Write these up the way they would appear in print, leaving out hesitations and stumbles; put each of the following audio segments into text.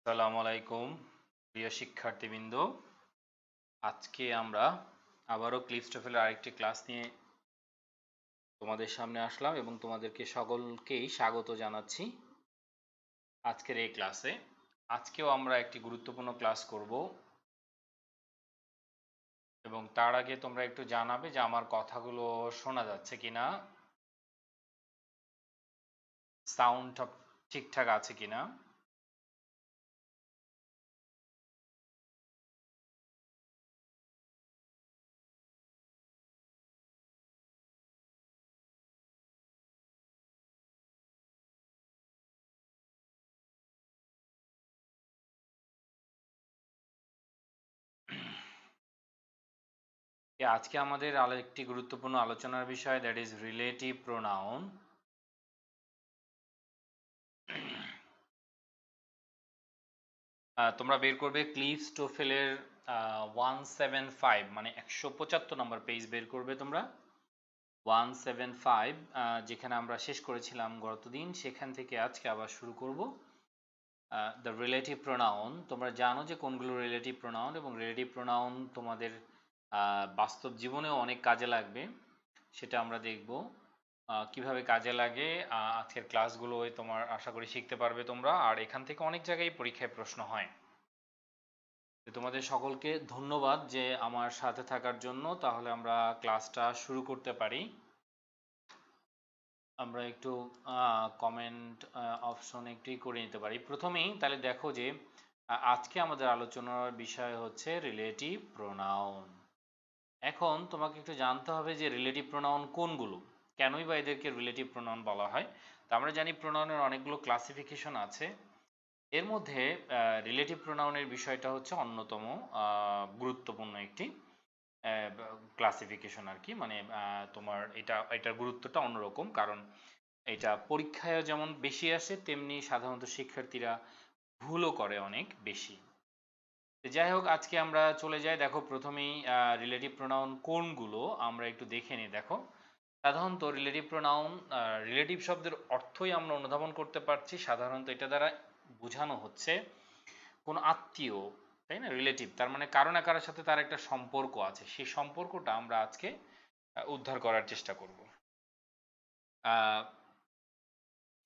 আসসালামু আলাইকুম প্রিয় শিক্ষার্থীবৃন্দ। আজকে আমরা আবারও ক্লিপস্টোফেলের আরেকটি ক্লাস নিয়ে তোমাদের সামনে আসলাম এবং তোমাদেরকে সকলকেই স্বাগত জানাচ্ছি আজকের এই ক্লাসে। আজকেও আমরা একটি গুরুত্বপূর্ণ ক্লাস করব এবং তার আগে তোমরা একটু জানাবে যে আমার কথাগুলো শোনা যাচ্ছে কিনা, সাউন্ডটা ঠিকঠাক আছে কিনা। আজকে আমাদের একটি গুরুত্বপূর্ণ আলোচনার বিষয়, দ্যাট ইজ রিলেটিভ প্রোনাউন। তোমরা বের করবে ক্লিপস্টোফেলের 175 মানে 175 নম্বর পেজ বের করবে তোমরা। 175 যেখানে আমরা শেষ করেছিলাম গতদিন, সেখান থেকে আজকে আবার শুরু করব দ্য রিলেটিভ প্রোনাউন। তোমরা জানো যে কোনগুলো রিলেটিভ প্রোনাউন, এবং রিলেটিভ প্রোনাউন তোমাদের বাস্তব জীবনেও অনেক কাজে লাগবে, সেটা আমরা দেখব কিভাবে কাজে লাগে। আজকের ক্লাসগুলোয় তোমার আশা করি শিখতে পারবে তোমরা, আর এখান থেকে অনেক জায়গায় পরীক্ষায় প্রশ্ন হয়। তোমাদের সকলকে ধন্যবাদ যে আমার সাথে থাকার জন্য। তাহলে আমরা ক্লাসটা শুরু করতে পারি। আমরা একটু কমেন্ট অপশন একটু করে নিতে পারি প্রথমেই। তাহলে দেখো যে আজকে আমাদের আলোচনার বিষয় হচ্ছে রিলেটিভ প্রোনাউন। এখন তোমাকে একটু জানতে হবে যে রিলেটিভ প্রোনাউন কোনগুলো, কেনই বা এদেরকে রিলেটিভ প্রোনাউন বলা হয়। তো আমরা জানি প্রোনাউনের অনেকগুলো ক্লাসিফিকেশন আছে। এর মধ্যে রিলেটিভ প্রোনাউনের বিষয়টা হচ্ছে অন্যতম গুরুত্বপূর্ণ একটি ক্লাসিফিকেশন আর কি। মানে তোমার এটার গুরুত্বটা অন্যরকম, কারণ এটা পরীক্ষায় যেমন বেশি আসে, তেমনি সাধারণত শিক্ষার্থীরা ভুলও করে অনেক বেশি। যাই হোক, আজকে আমরা চলে যাই। দেখো প্রথমেই রিলেটিভ প্রোনাউন কোনগুলো আমরা একটু দেখে নিই। দেখো সাধারণত রিলেটিভ প্রোনাউন, রিলেটিভ শব্দের অর্থই আমরা অনুধাবন করতে পারছি। সাধারণত এটা দ্বারা বোঝানো হচ্ছে কোন আত্মীয়, তাই না? রিলেটিভ তার মানে কারো না কারোর সাথে তার একটা সম্পর্ক আছে, সেই সম্পর্কটা আমরা আজকে উদ্ধার করার চেষ্টা করব।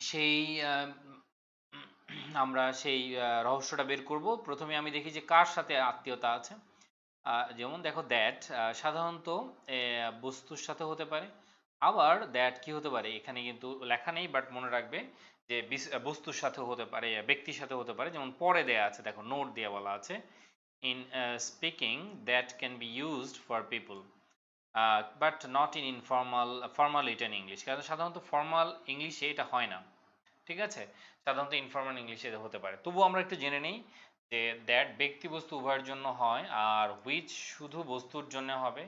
সেই আমরা সেই রহস্যটা বের করব। প্রথমে আমি দেখি যে কার সাথে আত্মীয়তা আছে। যেমন দেখো দ্যাট সাধারণত বস্তুর সাথে হতে পারে, আবার দ্যাট কি হতে পারে এখানে কিন্তু লেখা নেই, বাট মনে রাখবে যে বস্তুর সাথে হতে পারে, ব্যক্তির সাথে হতে পারে। যেমন পরে দেয়া আছে, দেখো নোট দিয়ে বলা আছে, in speaking that can be used for people but not in formal written English। কারণ সাধারণত ফর্মাল ইংলিশে এটা হয় না, ঠিক আছে? সাধারণত ইনফর্মাল ইংলিশে হতে পারে। তবুও আমরা একটু জেনে নেই যে দ্যাট ব্যক্তি বস্তু উভয়ের জন্য হয়, আর হুইচ শুধু বস্তুর জন্য হবে,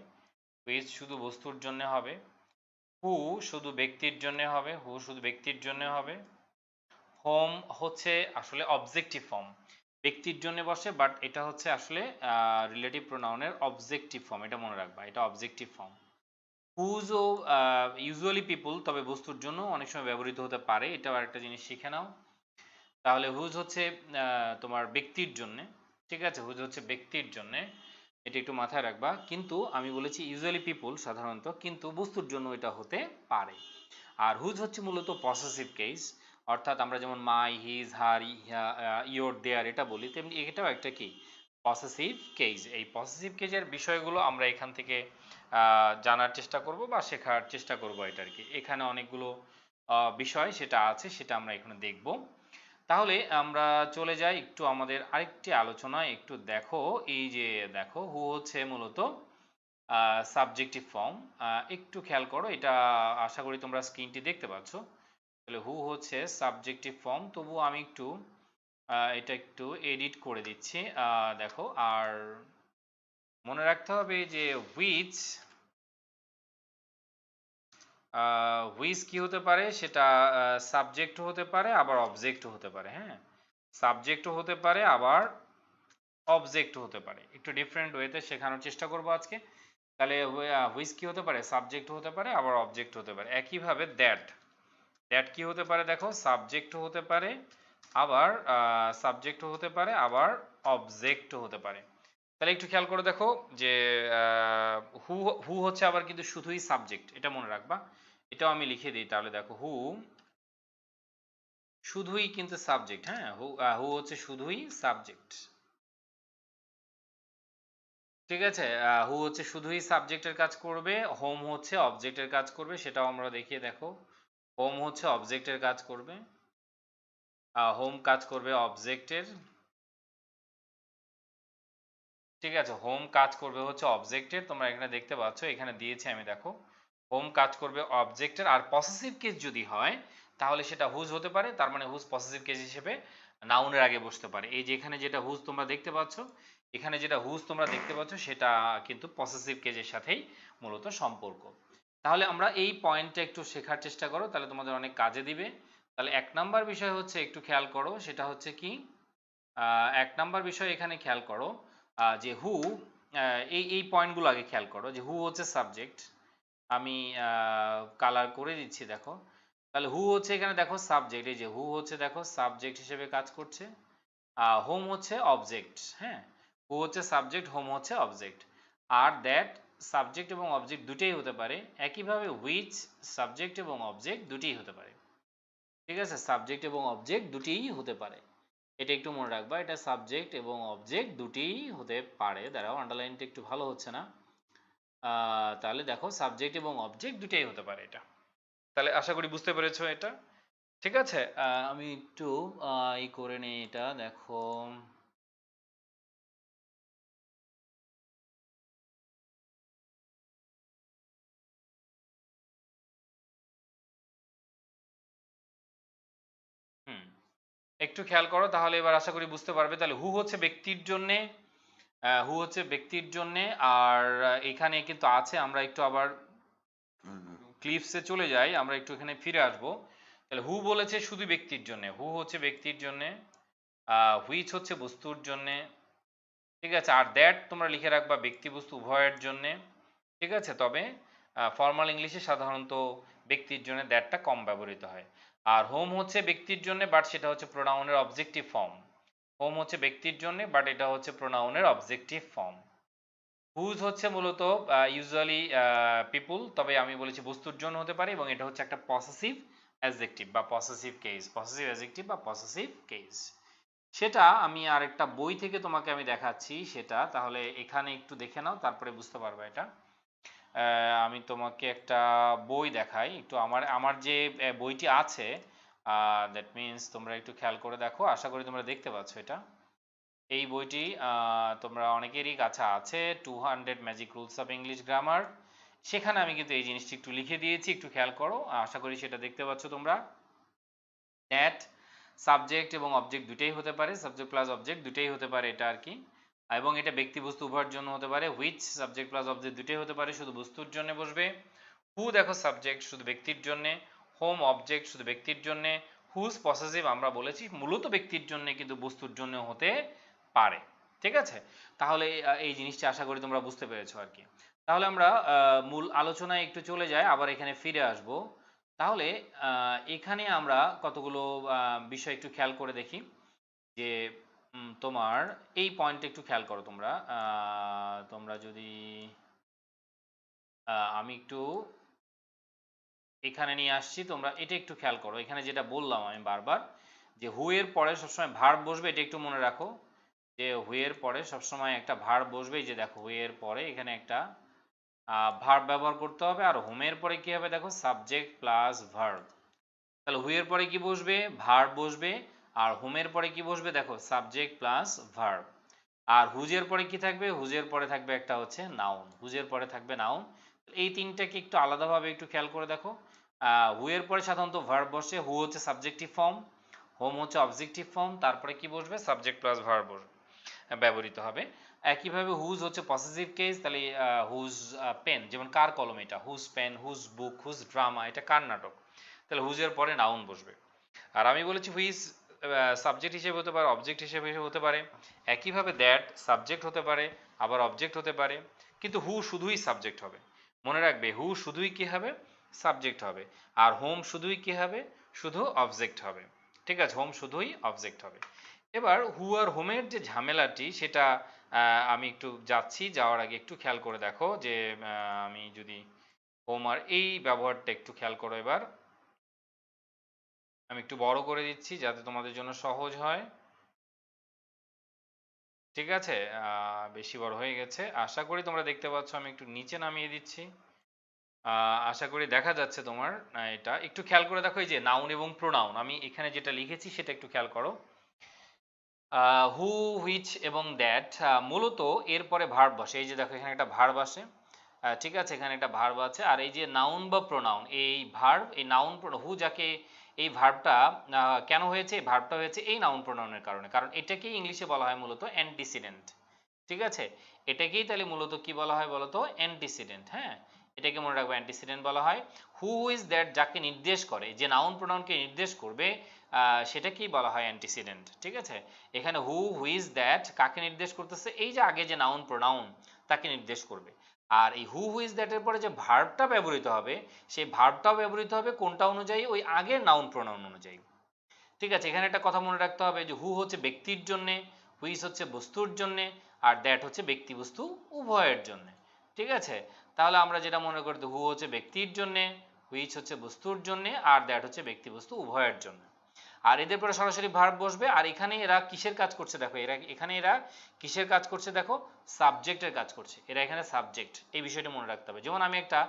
হুইচ শুধু বস্তুর জন্য হবে, হু শুধু ব্যক্তির জন্য হবে, হু শুধু ব্যক্তির জন্য হবে, হোম হচ্ছে আসলে অবজেক্টিভ ফর্ম, ব্যক্তির জন্য বসে, বাট এটা হচ্ছে আসলে রিলেটিভ প্রোনাউনের অবজেক্টিভ ফর্ম, এটা মনে রাখবা, এটা অবজেক্টিভ ফর্ম। হুজও ইউজুয়ালি পিপল, তবে বস্তুর জন্য অনেক সময় ব্যবহৃত হতে পারে, এটাও আরেকটা জিনিস শিখে নাও। তাহলে হুজ হচ্ছে তোমার ব্যক্তির জন্যে, ঠিক আছে? হুজ হচ্ছে ব্যক্তির জন্যে, এটা একটু মাথায় রাখবা। কিন্তু আমি বলেছি ইউজুয়ালি পিপল সাধারণত, কিন্তু বস্তুর জন্য এটা হতে পারে। আর হুজ হচ্ছে মূলত পসেসিভ কেস, অর্থাৎ আমরা যেমন মাই, হিজ, হার, ইয়োর, দেয়ার এটা বলি, তেমনি এটাও একটা কি পসেসিভ কেস। এই পসেসিভ কেসের বিষয়গুলো আমরা এখান থেকে জানার চেষ্টা করব বা শেখার চেষ্টা করব। এটা আর কি এখানে অনেকগুলো বিষয় সেটা আছে, সেটা আমরা এখানে দেখব। তাহলে আমরা চলে যাই একটু আমাদের আরেকটি আলোচনায়। একটু দেখো, এই যে দেখো হু হচ্ছে মূলত সাবজেক্টিভ ফর্ম। একটু খেয়াল করো, এটা আশা করি তোমরা স্ক্রিনটি দেখতে পাচ্ছ। তাহলে হু হচ্ছে সাবজেক্টিভ ফর্ম। তবু আমি একটু এটা একটু এডিট করে দিচ্ছি। দেখো, আর মনে রাখতে হবে যে হুইচ হুইচ কি হতে পারে, সেটা সাবজেক্টও হতে পারে, আবার অবজেক্টও হতে পারে। হ্যাঁ, সাবজেক্টও হতে পারে, আবার অবজেক্টও হতে পারে। একটু ডিফারেন্ট ওয়েতে শেখানোর চেষ্টা করব আজকে। তাহলে হুইচ কি হতে পারে, সাবজেক্ট হতে পারে, আবার অবজেক্ট হতে পারে। একইভাবে দ্যাট, দ্যাট কি হতে পারে, দেখো সাবজেক্টও হতে পারে, আবার সাবজেক্টও হতে পারে, আবার অবজেক্টও হতে পারে। তাহলে একটু খেয়াল করে দেখো যে হু হু হচ্ছে আবার কিন্তু শুধুই সাবজেক্ট, এটা মনে রাখবা। এটাও আমি লিখে দিই, তাহলে দেখো হু শুধুই কিন্তু সাবজেক্ট। হ্যাঁ, হু হচ্ছে শুধুই সাবজেক্ট। ঠিক আছে, হু হচ্ছে শুধুই সাবজেক্টের কাজ করবে, হোম হচ্ছে অবজেক্টের কাজ করবে, সেটাও আমরা দেখিয়ে দেখো। হোম হচ্ছে অবজেক্টের কাজ করবে, হোম কাজ করবে অবজেক্টের। ঠিক আছে, হোম কাজ করবে হচ্ছে অবজেক্টের, তোমরা এখানে দেখতে পাচ্ছ, এখানে দিয়েছি আমি, দেখো হোম কাজ করবে অবজেক্টের। আর পসেসিভ কেস যদি হয় তাহলে সেটা হুজ হতে পারে, তার মানে হুজ পসেসিভ কেস হিসেবে নাউনের আগে বসতে পারে। এই যে এখানে যেটা হুজ তোমরা দেখতে পাচ্ছ, এখানে যেটা হুজ তোমরা দেখতে পাচ্ছ সেটা কিন্তু পসেসিভ কেসের সাথেই মূলত সম্পর্ক। তাহলে আমরা এই পয়েন্টটা একটু শেখার চেষ্টা করো, তাহলে তোমাদের অনেক কাজে দিবে। তাহলে এক নাম্বার বিষয় হচ্ছে একটু খেয়াল করো, সেটা হচ্ছে কি, এক নাম্বার বিষয় এখানে খেয়াল করো যে হু, এই এই পয়েন্টগুলো আগে খেয়াল করো যে হু হচ্ছে সাবজেক্ট। আমি কালার করে দিচ্ছি, দেখো। তাহলে হু হচ্ছে এখানে দেখো সাবজেক্ট, এই যে হু হচ্ছে দেখো সাবজেক্ট হিসেবে কাজ করছে। হোম হচ্ছে অবজেক্ট। হ্যাঁ, হু হচ্ছে সাবজেক্ট, হোম হচ্ছে অবজেক্ট। আর দ্যাট সাবজেক্ট এবং অবজেক্ট দুটেই হতে পারে। একইভাবে হুইচ সাবজেক্ট এবং অবজেক্ট দুটিই হতে পারে। ঠিক আছে, সাবজেক্ট এবং অবজেক্ট দুটিই হতে পারে, এটা একটু মনে রাখবা। এটা সাবজেক্ট এবং অবজেক্ট দুটিই হতে পারে। দাঁড়াও, আন্ডারলাইনটা একটু ভালো হচ্ছে না। তাহলে দেখো সাবজেক্ট এবং অবজেক্ট দুটাই হতে পারে এটা। তাহলে আশা করি বুঝতে পেরেছো এটা। ঠিক আছে, আমি একটু ই করে নিই, এটা দেখো। হুম, একটু খেয়াল করো, তাহলে এবার আশা করি বুঝতে পারবে। তাহলে হু হচ্ছে ব্যক্তির জন্যে, হু হচ্ছে ব্যক্তির জন্যে। আর এখানে কিন্তু আছে, আমরা একটু আবার ক্লিপসে চলে যাই, আমরা একটু এখানে ফিরে আসব। তাহলে হু বলেছে শুধু ব্যক্তির জন্য, হু হচ্ছে ব্যক্তির জন্য, হুইচ হচ্ছে বস্তুর জন্য। ঠিক আছে, আর দ্যাট তোমরা লিখে রাখবা ব্যক্তি বস্তু উভয়ের জন্য। ঠিক আছে, তবে ফর্মাল ইংলিশে সাধারণত ব্যক্তির জন্য দ্যাটটা কম ব্যবহৃত হয়। আর হোম হচ্ছে ব্যক্তির জন্য, বাট সেটা হচ্ছে প্রোনাউনের অবজেক্টিভ ফর্ম। হোম হচ্ছে ব্যক্তির জন্য, বাট এটা হচ্ছে প্রোনাউনের অবজেক্টিভ ফর্ম। হুজ হচ্ছে মূলত ইউজুয়ালি পিপুল, তবে আমি বলেছি বস্তুর জন্য হতে পারে, এবং এটা হচ্ছে একটা পসেসিভ অ্যাডজেক্টিভ বা পসেসিভ কেস, পসেসিভ অ্যাডজেক্টিভ বা পসেসিভ কেস। সেটা আমি আরেকটা বই থেকে তোমাকে আমি দেখাচ্ছি সেটা, তাহলে এখানে একটু দেখে নাও, তারপরে বুঝতে পারবে এটা। আমি তোমাকে একটা বই দেখাই একটু, আমার আমার যে বইটি আছে, দ্যাট মিন্স তোমরা একটু খেয়াল করে দেখো, আশা করি তোমরা দেখতে পাচ্ছ এটা। এই বইটি তোমরা অনেকেরই কাছে আছে, 200 magic rules of English grammar. সেখানে আমি কিন্তু এই জিনিসটি একটু লিখে দিয়েছি, একটু খেয়াল করো, আশা করি সেটা দেখতে পাচ্ছ তোমরা। দ্যাট সাবজেক্ট এবং অবজেক্ট দুটেই হতে পারে, সাবজেক্ট প্লাস অবজেক্ট দুটেই হতে পারে এটা আর কি। এবং এটা ব্যক্তি বস্তু উভয়ের জন্য হতে পারে। হুইচ সাবজেক্ট প্লাস অবজেক্ট দুটেই হতে পারে, শুধু বস্তুর জন্য বসবে। হু দেখো সাবজেক্ট, শুধু ব্যক্তির জন্য। হোম অবজেক্ট, শুধু ব্যক্তির জন্য। হুজ পসেসিভ আমরা বলেছি মূলত ব্যক্তির জন্য, কিন্তু বস্তুর জন্য হতে পারে। ঠিক আছে, তাহলে এই জিনিসটা আশা করি তোমরা বুঝতে পেরেছো আর কি। তাহলে আমরা মূল আলোচনায় একটু চলে যাই, আবার এখানে ফিরে আসব। তাহলে এখানে আমরা কতগুলো বিষয় একটু খেয়াল করে দেখি যে তোমার এই পয়েন্টটা একটু খেয়াল করো তোমরা। তোমরা যদি আমি একটু এখানে নিয়ে আসছি, তোমরা এটা একটু খেয়াল করো। এখানে যেটা বললাম আমি বারবার, যে হু এর পরে সবসময় ভার্ব বসবে, এটা একটু মনে রাখো যে হু এর পরে সবসময় একটা ভার্ব বসবে। এই যে দেখো হু এর পরে এখানে একটা ভার্ব ব্যবহার করতে হবে। আর হোমের পরে কি হবে দেখো, সাবজেক্ট প্লাস ভার্ব। তাহলে হু এর পরে কি বসবে, ভার্ব বসবে। আর হোমের পরে কি বসবে দেখো, সাবজেক্ট প্লাস ভার্ব। আর হুজের পরে কি থাকবে, হুজের পরে থাকবে একটা হচ্ছে নাউন, হুজের পরে থাকবে নাউন। এই তিনটাকে একটু আলাদাভাবে একটু খেয়াল করে দেখো। হু এর পরে সাধারণত ভার্ব বসে, হু হচ্ছে সাবজেক্টিভ ফর্ম, হোম হচ্ছে অবজেক্টিভ ফর্ম, তারপরে কি বসবে, সাবজেক্ট প্লাস ভার্ব ব্যবহৃত হবে। একইভাবে হুজ হচ্ছে পসেসিভ কেস, তাহলে হুজ পেন, যেমন কার কলম এটা, whose pen, whose book, whose drama, এটা কার নাটক, তাহলে হুজের পরে নাউন বসবে। আর আমি বলেছি হুইজ সাবজেক্ট হিসেবে হতে পারে, অবজেক্ট হিসেবে হতে পারে। একইভাবে দ্যাট সাবজেক্ট হতে পারে, আবার অবজেক্ট হতে পারে। কিন্তু হু শুধুই সাবজেক্ট হবে, মনে রাখবে হু শুধুই কি হবে, সাবজেক্ট হবে। আর হোম শুধুই কি হবে, শুধু অবজেক্ট হবে। ঠিক আছে, হোম শুধুই অবজেক্ট হবে। এবার হু আর হোমের যে ঝামেলাটি সেটা আমি একটু যাচ্ছি, যাওয়ার আগে একটু খেয়াল করে দেখো যে আমি যদি হোম আর এই ব্যবহারটা একটু খেয়াল করো। এবার আমি একটু বড় করে দিচ্ছি যাতে তোমাদের জন্য সহজ হয়। ঠিক আছে, বেশি বড় হয়ে গেছে, আশা করি তোমরা দেখতে পাচ্ছ। আমি একটু নিচে নামিয়ে দিচ্ছি, আশা করি দেখা যাচ্ছে তোমার। এটা একটু খেয়াল করে দেখো, এই যে নাউন এবং প্রোনাউন আমি এখানে যেটা লিখেছি সেটা একটু খেয়াল করো। হু, হুইচ এবং দ্যাট মূলত এরপরে ভার্ব বসে। এই যে দেখো এখানে একটা ভার্ব আসে, ঠিক আছে, এখানে একটা ভার্ব আছে। আর এই যে নাউন বা প্রোনাউন, এই ভার্ব, এই নাউন হু যাকে, এই ভার্বটা কেন হয়েছে? এই ভার্বটা হয়েছে এই নাউন প্রোনাউনের কারণে, কারণ এটাকেই ইংলিশে বলা হয় মূলত অ্যান্টিসিডেন্ট। ঠিক আছে, এটাকেই তাহলে মূলত কি বলা হয় বলতো? অ্যান্টিসিডেন্ট। হ্যাঁ, এটাকে মনে রাখবো, অ্যান্টিসিডেন্ট বলা হয়। হু ইজ দ্যাট যাকে নির্দেশ করে, যে নাউন প্রোনাউনকে নির্দেশ করবে, সেটাকেই বলা হয় অ্যান্টিসিডেন্ট। ঠিক আছে, এখানে হু ইজ দ্যাট কাকে নির্দেশ করতেছে? এই যে আগে যে নাউন প্রোনাউন তাকে নির্দেশ করবে। আর এই হু ইজ দ্যাট এর পরে যে ভার্বটা ব্যবহৃত হবে, সেই ভার্বটাও ব্যবহৃত হবে কোনটা অনুযায়ী? ওই আগের নাউন প্রোনাউন অনুযায়ী। ঠিক আছে, এখানে একটা কথা মনে রাখতে হবে যে হু হচ্ছে ব্যক্তির জন্যে, হুইচ হচ্ছে বস্তুর জন্যে, আর দ্যাট হচ্ছে ব্যক্তি বস্তু উভয়ের জন্যে। ঠিক আছে, তাহলে আমরা যেটা মনে করি, হু হচ্ছে ব্যক্তির জন্যে, হুইচ হচ্ছে বস্তুর জন্যে, আর দ্যাট হচ্ছে ব্যক্তি বস্তু উভয়ের জন্য। আর এদের পরে সরাসরি ভার্ব বসবে। আর এখানে এরা কিসের কাজ করছে দেখো, এরা কিসের কাজ করছে দেখো? সাবজেক্টের কাজ করছে। এরা এখানে সাবজেক্ট, এই বিষয়টা মনে রাখতে হবে। যেমন আমি একটা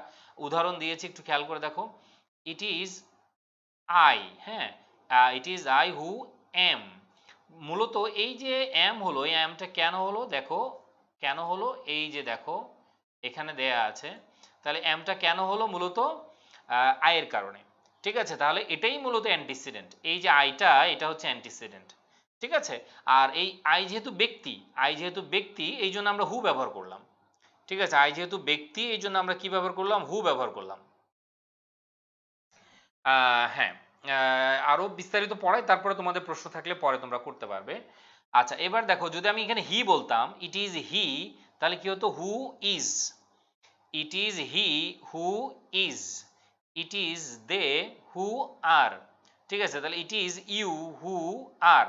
উদাহরণ দিয়েছি, একটু খেয়াল করে দেখো। ইট ইজ আই, হ্যাঁ, ইট ইজ আই হু এম। মূলত এই যে এম হলো, এই এমটা কেন হলো দেখো, কেন হলো? এই যে দেখো এখানে দেয়া আছে, তাহলে এমটা কেন হলো? মূলত আয়ের কারণে। ঠিক আছে, তাহলে এটাই মূলত অ্যান্টিসিডেন্ট। এই যে আইটা, এটা হচ্ছে অ্যান্টিসিডেন্ট। ঠিক আছে, আর এই আই যেহেতু ব্যক্তি, আই যেহেতু ব্যক্তি, এই জন্য আমরা হু ব্যবহার করলাম। ঠিক আছে, আই যেহেতু ব্যক্তি, এই জন্য আমরা কি ব্যবহার করলাম? হু ব্যবহার করলাম। হ্যাঁ, আরো বিস্তারিত পড়াই, তারপরে তোমাদের প্রশ্ন থাকলে পরে তোমরা করতে পারবে। আচ্ছা, এবার দেখো, যদি আমি এখানে হি বলতাম, ইট ইজ হি, তাহলে কি হতো? Who is. It is he who is. It is they who are. ঠিক আছে, তাহলে it is you who are,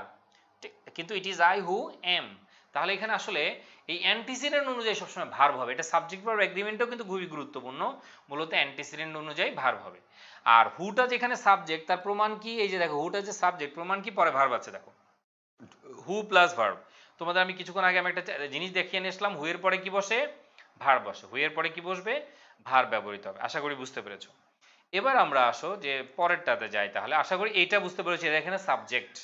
কিন্তু it is I who am. তাহলে এখানে আসলে এই অ্যান্টিসিডেন্ট অনুযায়ী সবসময় ভার্ব হবে। এটা সাবজেক্ট ভার্ব এগ্রিমেন্টও কিন্তু খুবই গুরুত্বপূর্ণ। মূলত অ্যান্টিসিডেন্ট অনুযায়ী ভার্ব হবে। আর হুটা যেখানে সাবজেক্ট, তার প্রমাণ কি? এই যে দেখো, হুটা যে সাবজেক্ট, প্রমাণ কি? পরে ভার্ব আছে দেখো, হু প্লাস ভার্ব। তোমাদের আমি কিছুক্ষণ আগে আমি একটা জিনিস দেখিয়ে নিয়ে আসলাম, হু এর পরে কি বসে? ভার্ব বসে। হু এর পরে কি বসবে? ভার্ব ব্যবহৃত হবে। আশা করি বুঝতে পেরেছো। এবার আমরা আসো যে পরেরটাতে যাই, তাহলে আশা করি এইটা বুঝতে পেরেছি। এখানে সাবজেক্ট,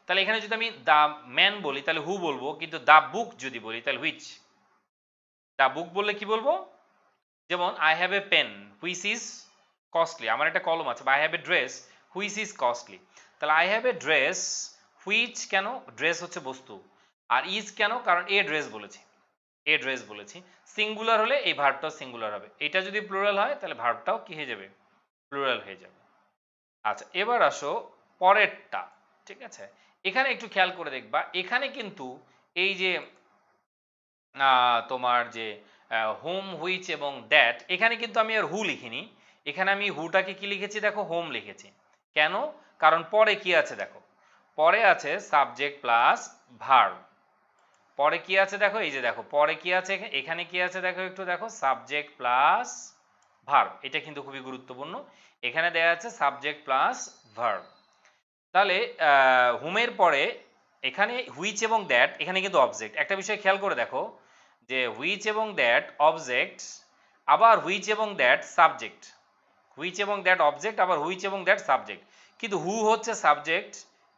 তাহলে এখানে যদি আমি দা ম্যান বলি তাহলে হু বলবো, কিন্তু দা বুক যদি বলি তাহলে হুইচ। দা বুক বললে কি বলবো? যেমন I have a pen which is costly, আমার একটা কলম আছে। বা I have a dress which is costly. তাহলে I have a dress which, কেন? ড্রেস হচ্ছে বস্তু, আর ইজ কেন? কারণ এ ড্রেস বলেছি, এ ড্রেস বলেছি। সিঙ্গুলার হলে এই ভার্বটাও সিঙ্গুলার হবে। এটা যদি প্লুরাল হয় তাহলে ভার্বটাও কি হয়ে যাবে? প্লুরাল হয়ে যাবে। আচ্ছা, এবার আসো পরেরটা। ঠিক আছে, এখানে একটু খেয়াল করে দেখবা, এখানে কিন্তু এই যে তোমার যে হোম হুইচ এবং দ্যাট, এখানে কিন্তু আমি আর হু লিখিনি। এখানে আমি হুটাকে কি লিখেছি দেখো? হোম লিখেছি। কেন? কারণ পরে কি আছে দেখো, পরে আছে সাবজেক্ট প্লাস ভার্ব। পরে কি আছে দেখো, এই যে দেখো পরে কি আছে, এখানে কি আছে দেখো, একটু দেখো, সাবজেক্ট প্লাস ভার্ব। এটা কিন্তু খুবই গুরুত্বপূর্ণ। এখানে দেয়া আছে সাবজেক্ট প্লাস ভার্ব। তাহলে হুমের পরে এখানে হুইচ এবং দ্যাট, এখানে কিন্তু অবজেক্ট। একটা বিষয় খেয়াল করে দেখো যে হুইচ এবং দ্যাট অবজেক্ট, আবার হুইচ এবং দ্যাট সাবজেক্ট। হুইচ এবং দ্যাট অবজেক্ট, আবার হুইচ এবং দ্যাট সাবজেক্ট। কিন্তু হু হচ্ছে সাবজেক্ট,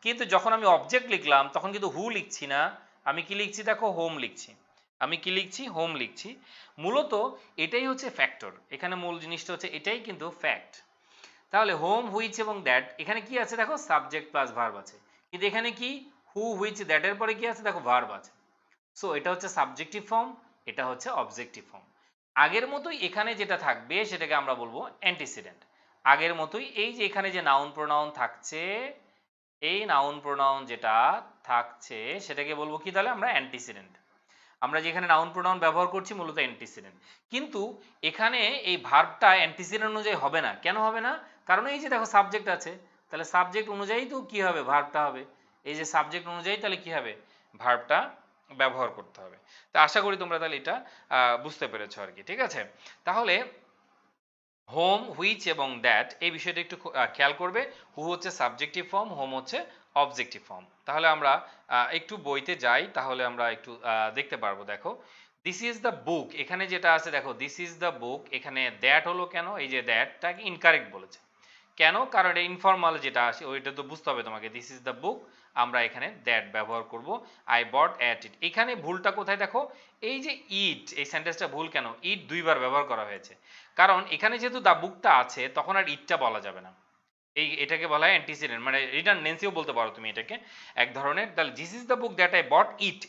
কিন্তু যখন আমি অবজেক্ট লিখলাম তখন কিন্তু হু লিখছি না, আমি কি লিখছি দেখো? হোম লিখছি। আমি কি লিখছি? হোম লিখছি। মূলত এটাই হচ্ছে ফ্যাক্টর, এখানে মূল জিনিসটা হচ্ছে এটাই কিন্তু ফ্যাক্ট। তাহলে হোম হুইচ এবং দ্যাট, এখানে কি আছে দেখো? সাবজেক্ট প্লাস ভার্ব আছে। কিন্তু এখানে কি? হু হুইচ দ্যাটের পরে কি আছে দেখো? ভার্ব আছে। সো এটা হচ্ছে সাবজেক্টিভ ফর্ম, এটা হচ্ছে অবজেক্টিভ ফর্ম। আগের মতোই এখানে যেটা থাকবে সেটাকে আমরা বলবো অ্যান্টিসিডেন্ট। আগের মতোই এই যে এখানে যে নাউন প্রোনাউন থাকছে, এই নাউন প্রোনাউন যেটা থাকছে সেটাকে বলবো কি? তাহলে আমরা অ্যান্টিসিডেন্ট। আমরা যেখানে নাউন প্রোনাউন ব্যবহার করছি মূলত অ্যান্টিসিডেন্ট। কিন্তু এখানে এই ভার্বটা অ্যান্টিসিডেন্ট অনুযায়ী হবে না। কেন হবে না? কারণ এই যে দেখো সাবজেক্ট আছে, তাহলে সাবজেক্ট অনুযায়ী তো কি হবে, ভার্বটা হবে। এই যে সাবজেক্ট অনুযায়ী তাহলে কি হবে, ভার্বটা ব্যবহার করতে হবে। তো আশা করি তোমরা তাহলে এটা বুঝতে পেরেছো আর কি, ঠিক আছে। তাহলে হোম, হুইচ এবং দ্যাট এই বিষয়টা একটু খেয়াল করবে। হু হচ্ছে সাবজেক্টিভ ফর্ম, হোম হচ্ছে অবজেক্টিভ ফর্ম। তাহলে আমরা একটু বইতে যাই, তাহলে আমরা একটু দেখতে পারবো। দেখো দিস ইজ দ্য বুক, এখানে যেটা আছে দেখো দিস ইজ দ্য বুক, এখানে দ্যাট হলো কেন, এই যে দ্যাটটাকে ইনকারেক্ট বলেছে কেন, কারণ এটা ইনফর্মাল যেটা আসে ওইটা তো বুঝতে হবে তোমাকে। দিস ইজ দ্য বুক, আমরা এখানে দ্যাট ব্যবহার করব। আই বট অ্যাট ইট, এখানে ভুলটা কোথায় দেখো, এই যে ইট, এই সেন্টেন্সটা ভুল কেন, ইট দুইবার ব্যবহার করা হয়েছে, কারণ এখানে যেহেতু দ্য বুকটা আছে তখন আর ইটটা বলা যাবে না। এটাকে বলা হয় অ্যান্টিসিডেন্ট, মানে রিডান্ডেন্সিও বলতে পারো তুমি এটাকে এক ধরনের। তাহলে this is the book that I bought it,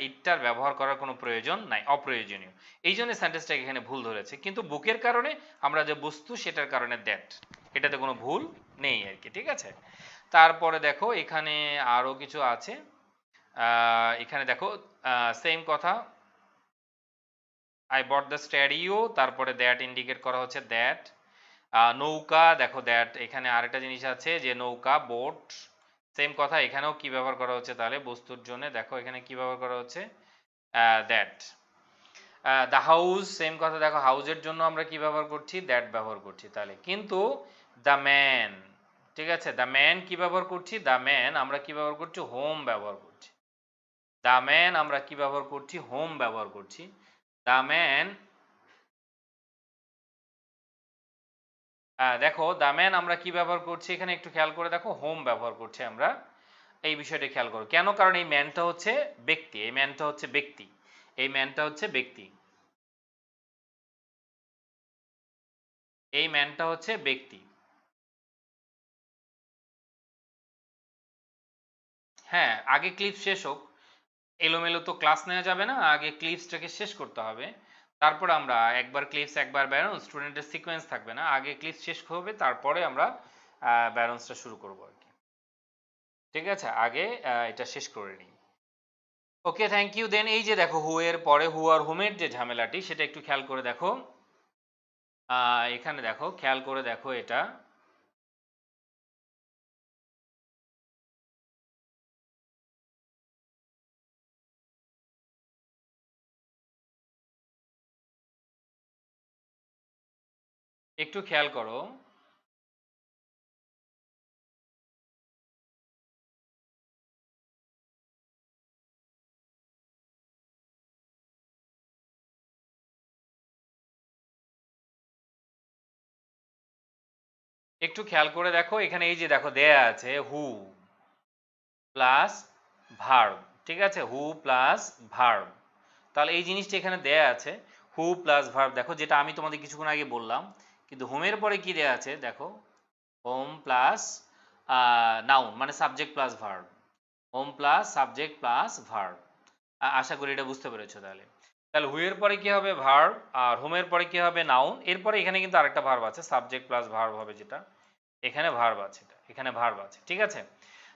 ইটটার ব্যবহার করার কোনো প্রয়োজন নাই, অপ্রয়োজনীয়। এই জন্য সেন্টেন্সটাকে এখানে ভুল ধরেছে, কিন্তু বুকের কারণে আমরা যে বস্তু সেটার কারণে দ্যাট, এটাতে কোনো ভুল নেই আর কি, ঠিক আছে। তারপরে দেখো এখানে আরো কিছু আছে, এখানে দেখো সেম কথা, আই বট দ্য স্ট্যাডিও, তারপরে দ্যাট ইন্ডিকেট করা হচ্ছে দ্যাট। নৌকা, দেখো দ্যাট, এখানে আরেকটা জিনিস আছে যে নৌকা, বোট, সেম কথা, এখানেও কি ব্যবহার করা হচ্ছে তাহলে বস্তুর জন্য, দেখো এখানে কি ব্যবহার করা হচ্ছে, দ্যাট। দ্য হাউস, সেম কথা, দেখো হাউসের জন্য আমরা কি ব্যবহার করছি, দ্যাট ব্যবহার করছি। তাহলে কিন্তু দ্য ম্যান, ঠিক আছে, দ্য ম্যান কি ব্যবহার করছি, দ্য ম্যান আমরা কি ব্যবহার করছি, হোম ব্যবহার করছি। দ্য ম্যান আমরা কি ব্যবহার করছি, হোম ব্যবহার করছি। দ্য ম্যান, দেখো দ্য ম্যান আমরা কি ব্যবহার করছি, এখানে একটু খেয়াল করে দেখো, হোম ব্যবহার করছি আমরা। এই বিষয়টা খেয়াল করো কেন, কারণ এই ম্যানটা হচ্ছে ব্যক্তি, এই ম্যানটা হচ্ছে ব্যক্তি, এই ম্যানটা হচ্ছে ব্যক্তি, এই ম্যানটা হচ্ছে ব্যক্তি। হ্যাঁ, আগে ক্লিপ শেষ হোক, এলোমেলো তো ক্লাস নেওয়া যাবে না, আগে ক্লিপসটাকে শেষ করতে হবে, তারপর আমরা একবার ক্লিপস একবার ব্যারন, স্টুডেন্টের সিকোয়েন্স থাকবে না, আগে ক্লিপস শেষ হবে তারপরে আমরা ব্যারন্সটা শুরু করবো আর কি, ঠিক আছে। আগে এটা শেষ করে নিই। ওকে, থ্যাংক ইউ। দেন এই যে দেখো হু এর পরে হু আর হোমের যে ঝামেলাটি সেটা একটু খেয়াল করে দেখো, এখানে দেখো খেয়াল করে দেখো, এটা একটু খেয়াল করো, একটু খেয়াল করে দেখো, এখানে এই যে দেখো দেয়া আছে হু প্লাস ভার্ব, ঠিক আছে, হু প্লাস ভার্ব। তাহলে এই জিনিসটা এখানে দেয়া আছে হু প্লাস ভার্ব, দেখো যেটা আমি তোমাদের কিছুক্ষণ আগে বললাম, কিন্তু হোমের পরে কি দেয়া আছে দেখো, হোম প্লাস নাউন, মানে subject plus verb, whom plus subject plus verb. আশা করি এটা বুঝতে পেরেছো। তাহলে তাহলে হু এর পরে কি হবে, ভার্ব, আর হোমের পরে কি হবে, নাউন। এরপরে এখানে কিন্তু আরেকটা ভার্ব আছে, সাবজেক্ট প্লাস ভার্ব হবে, যেটা এখানে ভার্ব আছে, এখানে ভার্ব আছে, ঠিক আছে।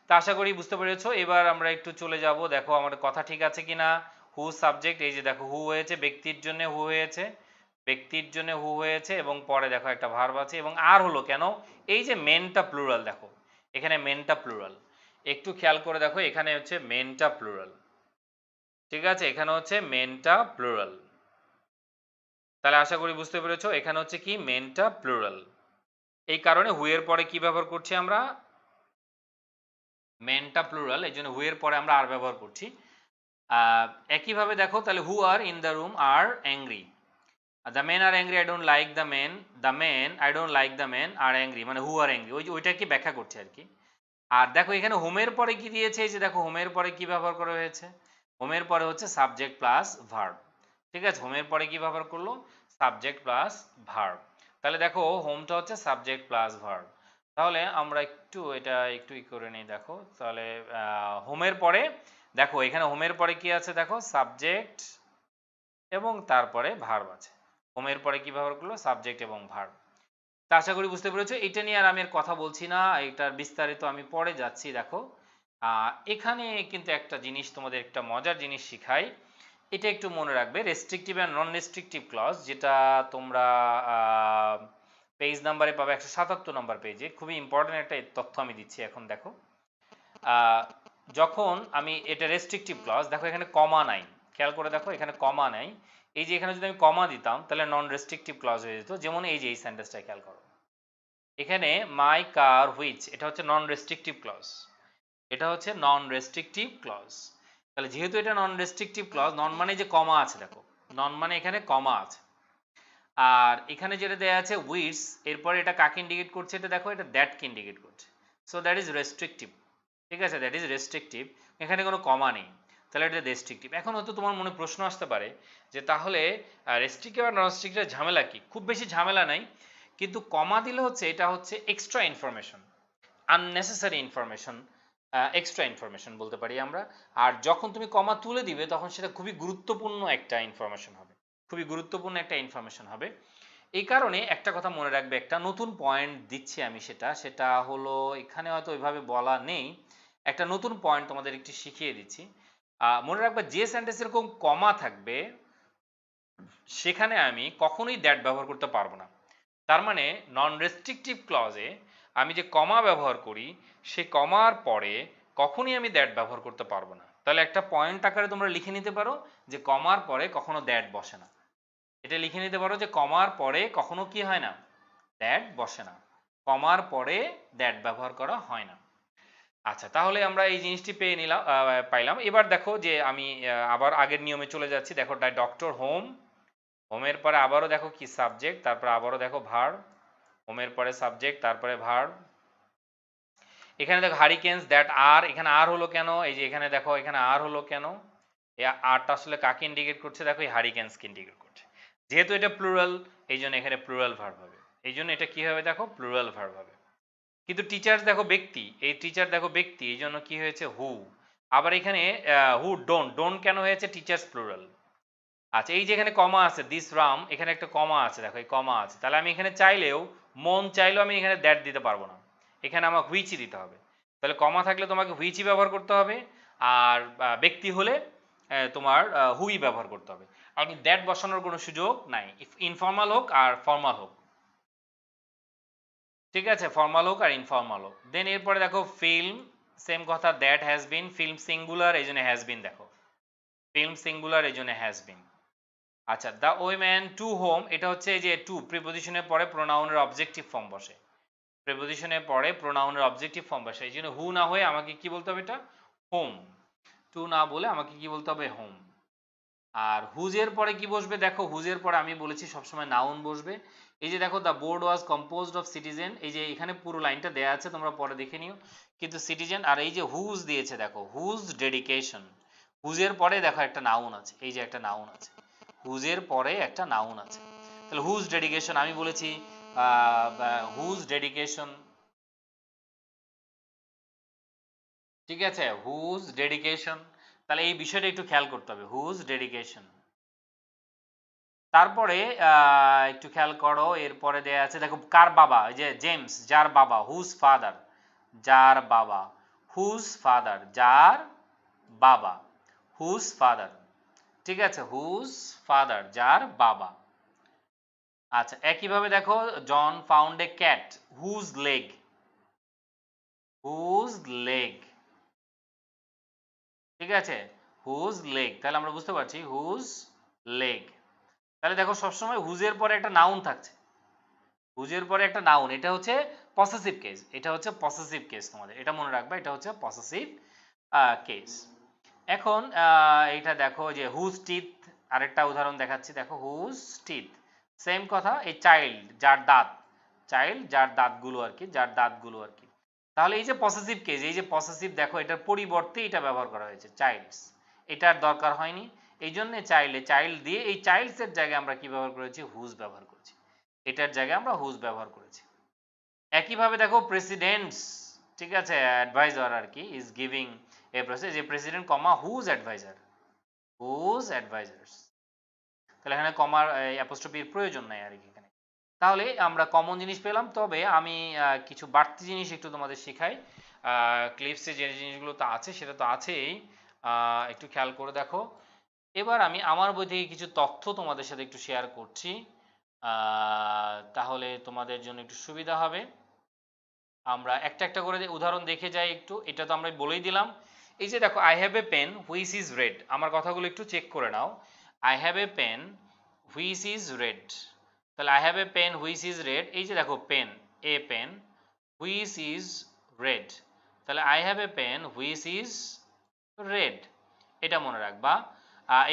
তা আশা করি বুঝতে পেরেছো। এবার আমরা একটু চলে যাব, দেখো আমাদের কথা ঠিক আছে কিনা। হু সাবজেক্ট, এই যে দেখো হু হয়েছে, ব্যক্তির জন্য হু হয়েছে, ব্যক্তির জন্য হু হয়েছে, এবং পরে দেখো একটা ভার্ব আছে, এবং আর হলো কেন, এই যে মেনটা প্লুরাল, দেখো এখানে মেনটা প্লুরাল, একটু খেয়াল করে দেখো, এখানে হচ্ছে মেনটা প্লুরাল, ঠিক আছে, এখানে হচ্ছে মেনটা প্লুরাল। তাহলে আশা করি বুঝতে পেরেছো, এখানে হচ্ছে কি মেনটা প্লুরাল। এই কারণে হু এর পরে কি ব্যবহার করছি আমরা, মেনটা প্লুরাল, এই জন্য হু এর পরে আমরা আর ব্যবহার করছি। একইভাবে দেখো, তাহলে who are in the room are angry, the men are angry, I don't like the men, the men I don't like the men are angry, মানে হু আর অ্যাংরি, ওইটাকে ব্যাখ্যা করছে আর কি। আর দেখো এখানে হোমের পরে কি দিয়েছে, এই যে দেখো হোমের পরে কি ব্যবহার করা হয়েছে, হোমের পরে হচ্ছে সাবজেক্ট প্লাস ভার্ব, ঠিক আছে, হোমের পরে কি ব্যবহার করলো, সাবজেক্ট প্লাস ভার্ব। তাহলে দেখো হোমটা হচ্ছে সাবজেক্ট প্লাস ভার্ব। তাহলে আমরা একটু এটা একটু করে নিই, দেখো তাহলে হোমের পরে দেখো, এখানে হোমের পরে কি আছে দেখো, সাবজেক্ট এবং তারপরে ভার্ব আছে, হোমের পরে কি ব্যবহার করলো, সাবজেক্ট এবং ভার্ব। তা আশা করি বুঝতে পেরেছো। এটা নিয়ে আর আমি আর কথা বলছি না, এটার বিস্তারিত আমি পরে যাচ্ছি। দেখো এখানে কিন্তু একটা জিনিস তোমাদের, একটা মজার জিনিস শিখাই, এটা একটু মনে রাখবে, restrictive and non restrictive clause, যেটা তোমরা পেজ নাম্বারে পাবে 177 নম্বর পেজে। খুবই ইম্পর্টেন্ট একটা তথ্য আমি দিচ্ছি এখন দেখো। যখন আমি এটা রেস্ট্রিকটিভ ক্লজ, দেখো এখানে কমা নাই, খেয়াল করে দেখো এখানে কমা নাই। এই যে এখানে যদি আমি কমা দিতাম তাহলে নন রেস্ট্রিকটিভ ক্লজ হয়ে যেত। যেমন এই যে এই সেন্টেন্সটা খেয়াল করো, এখানে মাই কার হুইচ, এটা হচ্ছে নন রেস্ট্রিকটিভ ক্লজ, এটা হচ্ছে নন রেস্ট্রিকটিভ ক্লজ। তাহলে যেহেতু এটা নন রেস্ট্রিকটিভ ক্লজ, নন মানে যে কমা আছে, দেখো নন মানে এখানে কমা আছে। আর এখানে যেটা দেয়া আছে উইথস, এরপরে এটা কাকে ইন্ডিকেট করছে, এটা দেখো এটা দ্যাট কে ইন্ডিকেট করছে। সো দ্যাট ইজ রেস্ট্রিকটিভ, ঠিক আছে, দ্যাট ইজ রেস্ট্রিকটিভ, এখানে কোনো কমা নেই, তাহলে এটা রেস্ট্রিকটিভ। এখন হয়তো তোমার মনে প্রশ্ন আসতে পারে যে তাহলে রেস্ট্রিক্টিভ আর নন রেস্ট্রিক্টিভের ঝামেলা কি? খুব বেশি ঝামেলা নাই, কিন্তু কমা দিলে হচ্ছে এটা হচ্ছে extra information, unnecessary information, extra information বলতে পারি আমরা। আর যখন তুমি কমা তুলে দিবে তখন সেটা খুবই গুরুত্বপূর্ণ একটা ইনফরমেশন হবে, খুবই গুরুত্বপূর্ণ একটা ইনফরমেশন হবে। এই কারণে একটা কথা মনে রাখবে, একটা নতুন পয়েন্ট দিচ্ছি আমি, সেটা হলো এখানে হয়তো ওইভাবে বলা নেই, একটা নতুন পয়েন্ট তোমাদের একটু শিখিয়ে দিচ্ছি। মনে রাখবে যে সেন্টেন্সে এরকম কমা থাকবে সেখানে আমি কখনোই দ্যাট ব্যবহার করতে পারবো না। তার মানে নন রেস্ট্রিকটিভ ক্লজে আমি যে কমা ব্যবহার করি সেই কমার পরে কখনই আমি দ্যাট ব্যবহার করতে পারবো না। তাহলে একটা পয়েন্ট আকারে তোমরা লিখে নিতে পারো যে কমার পরে কখনো দ্যাট বসে না। এটা লিখে নিতে পারো যে কমার পরে কখনো কি হয় না, দ্যাট বসে না, কমার পরে দ্যাট ব্যবহার করা হয় না। আচ্ছা, তাহলে আমরা এই জিনিসটি পেয়ে নিলাম, পাইলাম। এবার দেখো যে আমি আবার আগের নিয়মে চলে যাচ্ছি। দেখো ডক্টর হোম, হোমের পরে আবারও দেখো কি সাবজেক্ট, তারপরে আবারও দেখো ভার্ব, হোমের পরে সাবজেক্ট তারপরে ভার্ব। এখানে দেখো হারিকেনস, দ্যাট আর, এখানে আর হলো কেন, এই যে এখানে দেখো এখানে আর হলো কেন, এই আরটা আসলে কাকে ইন্ডিকেট করছে, দেখো এই হারিকেনসকে ইন্ডিকেট করছে। যেহেতু এটা প্লুরাল এই জন্য এখানে প্লুরাল ভার্ব হবে, এই জন্য এটা কি হবে দেখো প্লুরাল ভার্ব হবে। কিন্তু টিচার দেখো ব্যক্তি, এই টিচার দেখো ব্যক্তি, এই জন্য কি হয়েছে হু। আবার এখানে হু ডোন্ট, ডোন্ট কেন হয়েছে, টিচার্স প্লুরাল। আচ্ছা, এই যে এখানে কমা আছে, দিস রাম, এখানে একটা কমা আছে, দেখো এই কমা আছে, তাহলে আমি এখানে চাইলেও, মন চাইলেও আমি এখানে দ্যাট দিতে পারবো না, এখানে আমার হুইচই দিতে হবে। তাহলে কমা থাকলে তোমাকে হুইচই ব্যবহার করতে হবে, আর ব্যক্তি হলে তোমার হুই ব্যবহার করতে হবে। আমি দ্যাট বসানোর কোনো সুযোগ নাই, ইনফর্মাল হোক আর ফর্মাল হোক, ঠিক আছে, ফর্মাল হোক আর ইনফর্মাল হোক। দেন এরপরে দেখো ফিল্ম, সেম কথা, that has been, film singular এই জন্য হ্যাজ বিন, দেখো ফিল্ম সিঙ্গুলার এই জন্য হ্যাজ বিন। আচ্ছা, দ্য ওয়েম্যান টু হোম, এটা হচ্ছে যে টু প্রিপোজিশনের পরে প্রোনাউনের অবজেক্টিভ ফর্ম বসে, প্রিপোজিশনের পরে প্রোনাউনের অবজেক্টিভ ফর্ম বসে, এই জন্য হু না হয়ে আমাকে কি বলতে হবে, এটা হোম, টু না বলে আমাকে কি বলতে হবে, হোম। আর হুজের পরে কি বসবে, দেখো হুজের পরে আমি বলেছি সবসময় নাউন বসবে। এই যে দেখো the board was composed of citizen, এই যে এখানে পুরো লাইনটা দেয়া আছে, তোমরা পরে দেখে নিও, কিন্তু সিটিজেন, আর এই যে হুজ দিয়েছে দেখো হুজ ডেডিকেশন, হুজের পরে দেখো একটা নাউন আছে, এই যে একটা নাউন আছে, হুজের পরে একটা নাউন আছে। তাহলে হুজ ডেডিকেশন আমি বলেছি, হুজ ডেডিকেশন, ঠিক আছে, হুজ ডেডিকেশন। তাহলে এই বিষয়টা একটু খেয়াল করতে হবে, হুজ ডেডিকেশন। তারপরে একটু খেয়াল করো, এরপরে দেয়া আছে দেখো কার বাবা, এই যে জেমস, যার বাবা, হুজ ফাদার, যার বাবা, হুজ ফাদার, যার বাবা, হুজ ফাদার, ঠিক আছে, হুজ ফাদার, যার বাবা। আচ্ছা, একইভাবে দেখো John found a cat, whose leg, whose leg, ঠিক আছে, হুজ লেগ। তাহলে আমরা বুঝতে পারছি হুজ লেগ। তাহলে দেখো সবসময় হুজের পরে একটা নাউন থাকছে, হুজের পরে একটা নাউন, এটা হচ্ছে পসেসিভ কেস, এটা হচ্ছে পসেসিভ কেস, তোমাদের এটা মনে রাখবা, এটা হচ্ছে পসেসিভ কেস। এখন এইটা দেখো যে হুজ টিথ, আরেকটা উদাহরণ দেখাচ্ছি, দেখো হুজ টিথ, সেম কথা, এই চাইল্ড, যার দাঁত, চাইল্ড যার দাঁতগুলো আর কি, যার দাঁতগুলো আর কি। তাহলে এই যে পসেসিভ কেস, এই যে পসেসিভ, দেখো এটার পরিবর্তে এটা ব্যবহার করা হয়েছে, চাইল্ডস, এটার দরকার হয়নি, এই জন্য চাইল্ডে চাইল্ড দিয়ে এই চাইল্ডস এর জায়গায় আমরা কি ব্যবহার করেছি, হুজ ব্যবহার করেছি, এটার জায়গায় আমরা হুজ ব্যবহার করেছি। একইভাবে দেখো প্রেসিডেন্টস, ঠিক আছে, অ্যাডভাইজার আর কি, ইজ গিভিং এ প্রসেস, যে প্রেসিডেন্ট কমা হুজ অ্যাডভাইজার, হুজ অ্যাডভাইজার্স। তাহলে এখানে কমার অ্যাপোস্ট্রফির প্রয়োজন নাই আর কি এখানে। তাহলে আমরা কমন জিনিস পেলাম, তবে আমি কিছু বাড়তি জিনিস একটু তোমাদের শেখাই। ক্লিপসে যে জিনিসগুলো তো আছে সেটা তো আছেই, একটু খেয়াল করে দেখো। এবার আমি আমার বই থেকে কিছু তথ্য তোমাদের সাথে একটু শেয়ার করছি। তাহলে তোমাদের জন্য একটু সুবিধা হবে। আমরা একটা একটা করে উদাহরণ দেখে যাই একটু। এটা তো আমরা বলেই দিলাম। এই যে দেখো, I have a pen which is red. আমার কথাগুলো একটু চেক করে নাও। I have a pen which is red. তাহলে I have a pen which is red, এই যে দেখো pen, a pen which is red. তাহলে I have a pen which is red, এটা মনে রাখবা।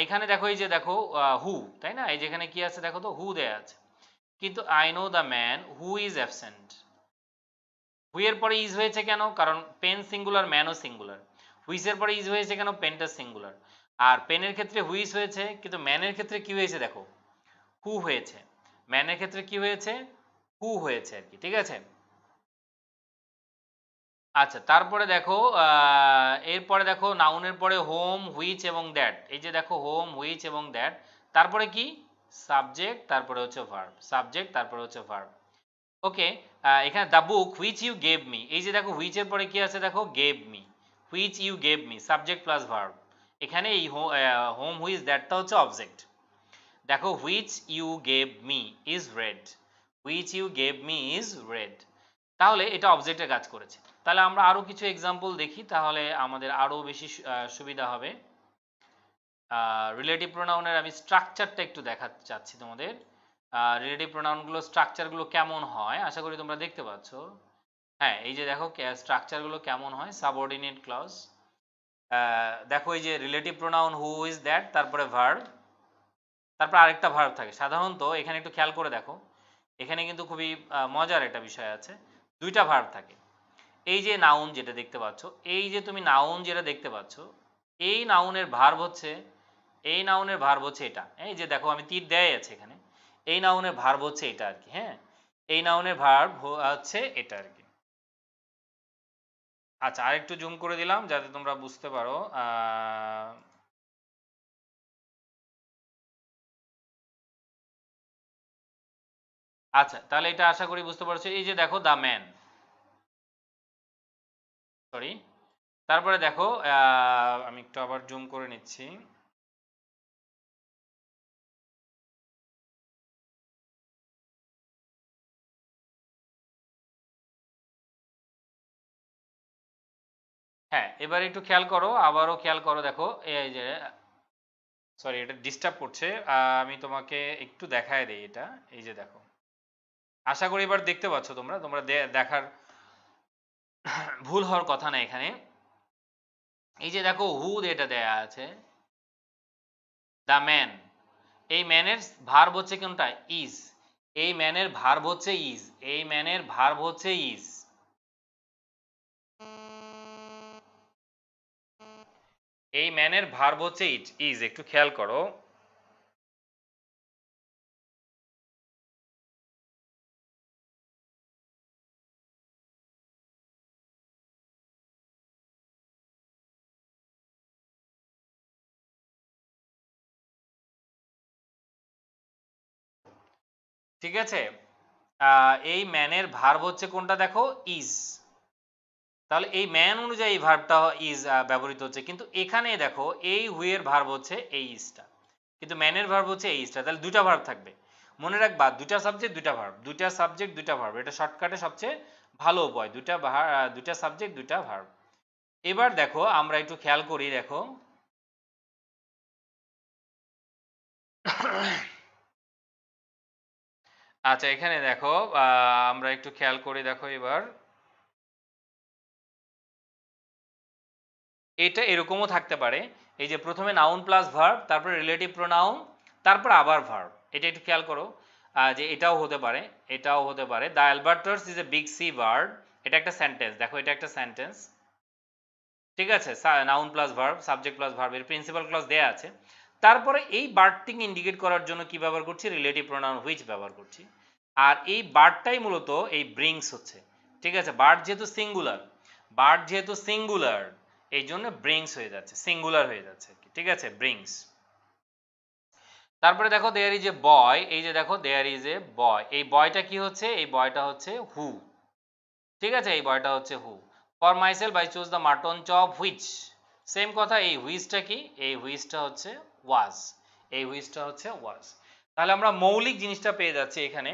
এখানে দেখো, এই যে দেখো হু, তাই না? এই যেখানে কি আছে দেখো তো, হু দেয়া আছে। কিন্তু I know the man who is absent. Who এর পরে ইজ হয়েছে কেন? কারণ পেন সিঙ্গুলার, ম্যানও সিঙ্গুলার। হুইচ এর পরে ইজ হয়েছে কেন? পেনটা সিঙ্গুলার। আর পেনের ক্ষেত্রে হুইচ হয়েছে, কিন্তু ম্যানের ক্ষেত্রে কি হয়েছে দেখো, হু হয়েছে। ম্যানের ক্ষেত্রে কি হয়েছে? হু হয়েছে আর কি, ঠিক আছে? আচ্ছা, তারপরে দেখো এরপরে দেখো নাউনের পরে হোম, হুইচ এবং দ্যাট। এই যে দেখো হোম, হুইচ এবং দ্যাট, তারপরে কি? সাবজেক্ট, তারপরে হচ্ছে ভার্ব। সাবজেক্ট, তারপরে হচ্ছে ভার্ব। ওকে। এখানে the book which you gave me, এই যে দেখো হুইচ এর পরে কি আছে দেখো, gave me. Which you gave me, subject plus verb. এখানে এই হোম হুইচ দ্যাটটা হচ্ছে অবজেক্ট। দেখো which you gave me is red, which you gave me is red. তাহলে এটা অবজেক্টের কাজ করেছে। তাহলে আমরা আরো কিছু এক্সাম্পল দেখি, তাহলে আমাদের আরো বেশি সুবিধা হবে। রিলেটিভ প্রোনাউনের আমি স্ট্রাকচারটা একটু দেখাতে চাচ্ছি তোমাদের। রিলেটিভ প্রোনাউনগুলো স্ট্রাকচারগুলো কেমন হয় আশা করি তোমরা দেখতে পাচ্ছ। হ্যাঁ, এই যে দেখো স্ট্রাকচারগুলো কেমন হয়। সাবঅর্ডিনেট ক্লজ, দেখো এই যে relative pronoun who is that, তারপরে ভার্ব, তারপর আরেকটা ভার্ব থাকে। সাধারণত এখানে একটু খেয়াল করে দেখো, এখানে কিন্তু খুবই মজার একটা বিষয় আছে, দুইটা ভার্ব থাকে। এই যে নাউন যেটা দেখতে পাচ্ছ, এই যে তুমি নাউন যেটা দেখতে পাচ্ছ, এই নাউনের ভার্ব হচ্ছে, এই নাউনের ভার্ব হচ্ছে এটা। এই যে দেখো আমি তীর দেয়াই আছে এখানে, এই নাউনের ভার্ব হচ্ছে এটা আর কি। হ্যাঁ, এই নাউনের ভার্ব হচ্ছে এটা আর কি। আচ্ছা, আরেকটু জুম করে দিলাম যাতে তোমরা বুঝতে পারো। আচ্ছা, তাহলে এটা আশা করি বুঝতে পারছো। এই যে দেখো দ্য ম্যান, সরি, তারপরে দেখো আমি একটু আবার জুম করে নিচ্ছি। হ্যাঁ, এবার একটু খেয়াল করো, আবারও খেয়াল করো, দেখো এই যে, সরি এটা ডিস্টার্ব করছে। আমি তোমাকে একটু দেখায় দেই এটা। এই যে দেখো, আশা করি এবার দেখতে পাচ্ছ তোমরা, দেখার ভুল হওয়ার কথা না এখানে। এই যে দেখো হু এটা দেয়া আছে, দ্য ম্যান, এই ম্যানের ভার্ব হচ্ছে কোনটা? ইজ। এই ম্যানের ভার্ব হচ্ছে ইজ, এই ম্যানের ভার্ব হচ্ছে ইজ। এই ম্যানের ভার্ব হচ্ছে ইজ, একটু খেয়াল করো। ঠিক আছে, এই ম্যানের ভার্ব হচ্ছে কোনটা দেখো, ইজ। তাহলে এই ম্যান অনুযায়ী এই ভার্বটা ইজ ব্যবহৃত হচ্ছে, কিন্তু এখানে দেখো এই হুইয়ের ভার্ব হচ্ছে এই ইজটা, কিন্তু ম্যানের ভার্ব হচ্ছে এই ইজটা। তাহলে দুটা ভার্ব থাকবে, মনে রাখবা, দুটা সাবজেক্ট দুটা ভার্ব, দুটা সাবজেক্ট দুটা ভার্ব, এটা শর্টকাটে সবচেয়ে ভালো উপায়, দুটা সাবজেক্ট দুটা ভার্ব। এবার দেখো আমরা একটু খেয়াল করি, দেখো আচ্ছা এখানে দেখো আমরা একটু খেয়াল করি, দেখো এবার এটা এরকমও থাকতে পারে। এই যে প্রথমে নাউন প্লাস ভার্ব, তারপরে রিলেটিভ প্রোনাউন, তারপর আবার ভার্ব। এটা একটু খেয়াল করো যে এটাও হতে পারে, এটাও হতে পারে। The albatross is a big sea bird, এটা একটা সেন্টেন্স। দেখো এটা একটা সেন্টেন্স, ঠিক আছে? Noun plus verb, subject plus verb, এর প্রিন্সিপাল ক্লজ দেয়া আছে। তারপরে এই বার্ডটিকে ইন্ডিকেট করার জন্য কি ব্যবহার করছি? রিলেটিভ প্রোনাউন হুইচ ব্যবহার করছি। আর এই বার্ডটাই মূলত এই ব্রিংস হচ্ছে, ঠিক আছে? বার্ড যেহেতু সিঙ্গুলার, বার্ড যেহেতু সিঙ্গুলার, এই জন্য ব্রিংস হয়ে যাচ্ছে, সিঙ্গুলার হয়ে যাচ্ছে, ঠিক আছে? ব্রিংস। তারপরে দেখো দেয়ার ইজ এ বয়, এই যে দেখো দেয়ার ইজ এ বয়, এই বয়টা কি হচ্ছে? এই বয়টা হচ্ছে হু, ঠিক আছে? এই বয়টা হচ্ছে who. For myself I choose the mutton chop which, same কথা, এই হুইচটা কি? এই হুইচটা হচ্ছে ওয়াজ, এই হুইচটা হচ্ছে ওয়াজ। তাহলে আমরা মৌলিক জিনিসটা পেয়ে যাচ্ছি এখানে।